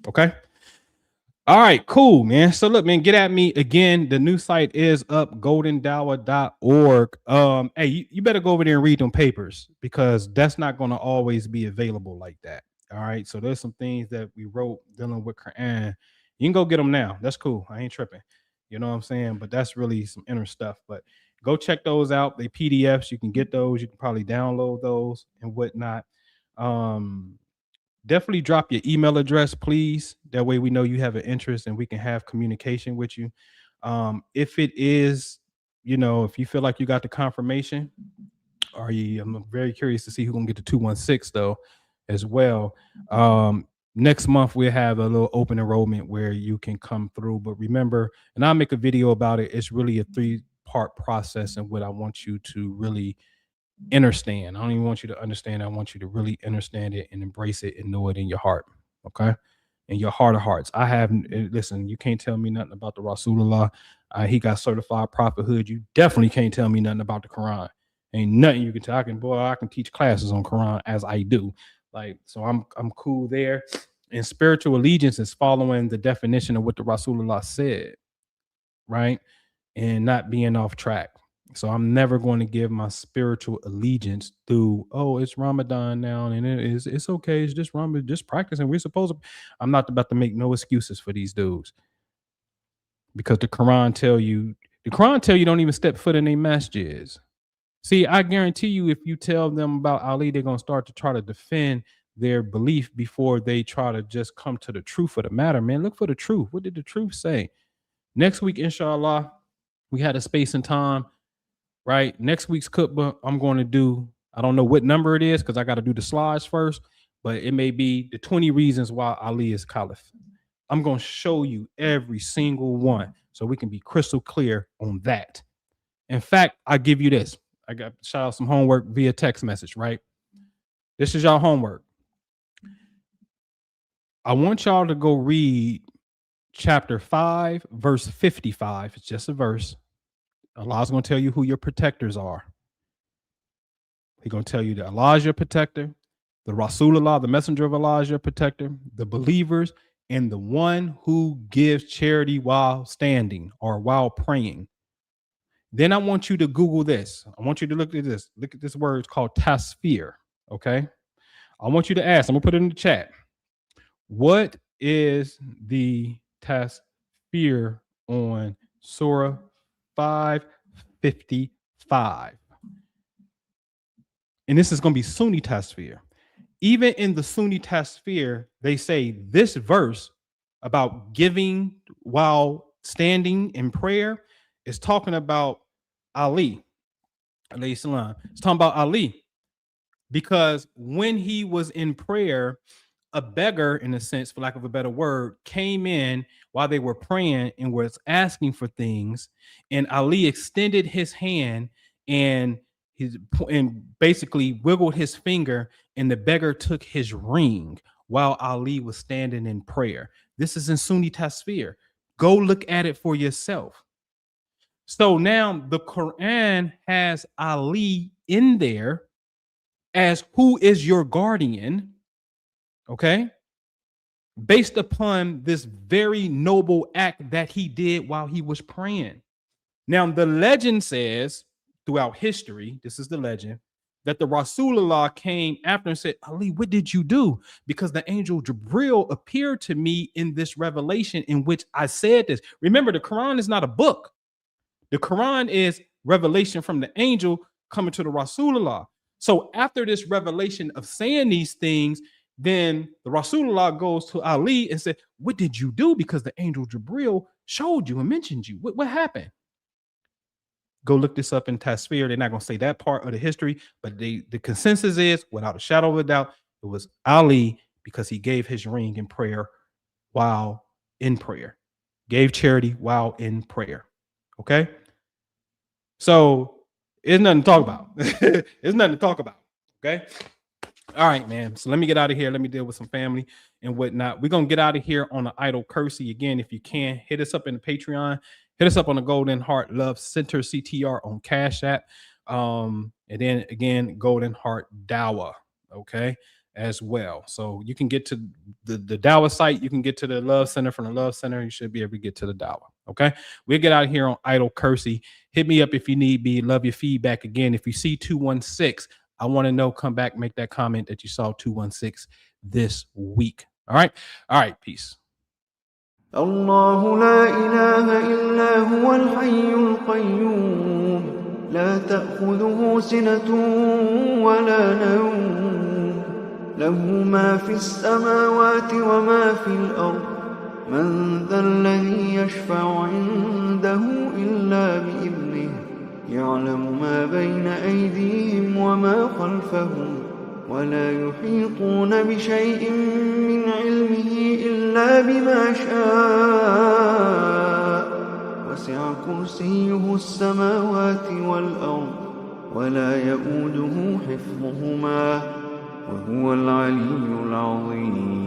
Okay. All right, cool, man. So look, man, get at me again. The new site is up, goldendawa.org. Hey, you better go over there and read them papers, because that's not going to always be available like that. All right. So there's some things that we wrote dealing with Qur'an. You can go get them now. That's cool. I ain't tripping. You know what I'm saying? But that's really some inner stuff. But go check those out. They PDFs. You can get those. You can probably download those and whatnot. Definitely drop your email address, please. That way we know you have an interest and we can have communication with you. If it is, if you feel like you got the confirmation, I'm very curious to see who's gonna get the 216 though, as well. Next month we'll have a little open enrollment where you can come through. But remember, and I'll make a video about it. It's really a 3-part process, and what I want you to really understand. I don't even want you to understand. I want you to really understand it and embrace it and know it in your heart. Okay. In your heart of hearts. Listen, you can't tell me nothing about the Rasulullah. He got certified prophethood. You definitely can't tell me nothing about the Quran. Ain't nothing you can tell. I can teach classes on Quran as I do. So I'm cool there. And spiritual allegiance is following the definition of what the Rasulullah said, right? And not being off track. So I'm never going to give my spiritual allegiance through, it's Ramadan now, and it's okay. It's just Ramadan, just practicing. We're supposed to. I'm not about to make no excuses for these dudes, because the Quran tell you don't even step foot in their masjids. See, I guarantee you, if you tell them about Ali, they're gonna start to try to defend their belief before they try to just come to the truth of the matter. Man, look for the truth. What did the truth say? Next week, inshallah, we had a space and time. Right. Next week's khutbah, I'm going to do, I don't know what number it is because I got to do the slides first, but it may be the 20 reasons why Ali is caliph. I'm going to show you every single one so we can be crystal clear on that. In fact, I give you this. I got shout out some homework via text message, right? This is y'all homework. I want y'all to go read chapter 5, verse 55. It's just a verse. Allah's going to tell you who your protectors are. He's going to tell you that Allah is your protector, the Rasulullah, the messenger of Allah is your protector, the believers, and the one who gives charity while standing or while praying. Then I want you to Google this. I want you to look at this. Look at this word. It's called tasfir. Okay. I want you to ask. I'm going to put it in the chat. What is the tasfir on Surah 555? And this is going to be Sunni tasfir. Even in the Sunni tasfir, they say this verse about giving while standing in prayer is talking about Ali, alayhi salam. It's talking about Ali because when he was in prayer, a beggar, in a sense, for lack of a better word, came in while they were praying and was asking for things, and Ali extended his hand and basically wiggled his finger, and the beggar took his ring while Ali was standing in prayer. This is in Sunni tasfir. Go look at it for yourself. So now the Qur'an has Ali in there as who is your guardian, okay? Based upon this very noble act that he did while he was praying. Now the legend says, throughout history, this is the legend, that the Rasulullah came after and said, Ali, what did you do? Because the angel Jibril appeared to me in this revelation in which I said this. Remember, the Quran is not a book. The Quran is revelation from the angel coming to the Rasulullah. So after this revelation of saying these things, then the Rasulullah goes to Ali and said, what did you do? Because the angel Jibril showed you and mentioned you. What happened? Go look this up in tasfir. They're not going to say that part of the history, but the consensus is, without a shadow of a doubt, it was Ali because he gave his ring in prayer while in prayer. Gave charity while in prayer. Okay? So it's nothing to talk about. It's nothing to talk about. Okay? All right, man. So let me get out of here. Let me deal with some family and whatnot. We're going to get out of here on the Idle Cursey. Again, if you can, hit us up in the Patreon. Hit us up on the Golden Heart Love Center CTR on Cash App. And then again, Golden Heart Dawah, okay, as well. So you can get to the Dawah site. You can get to the Love Center. From the Love Center, you should be able to get to the Dawah, okay? We'll get out of here on Idle Cursey. Hit me up if you need be. Love your feedback. Again, if you see 216, I want to know, come back, make that comment that you saw 216 this week. All right? All right, peace. الله لا إله إلا هو الحي القيوم لا تأخذه سنة ولا نوم له ما في السماوات وما في الأرض من ذا الذي يشفع عنده إلا بإذنه يعلم ما بين أيديهم وما خلفهم ولا يحيطون بشيء من علمه إلا بما شاء وسع كرسيه السماوات والأرض ولا يؤوده حفظهما وهو العلي العظيم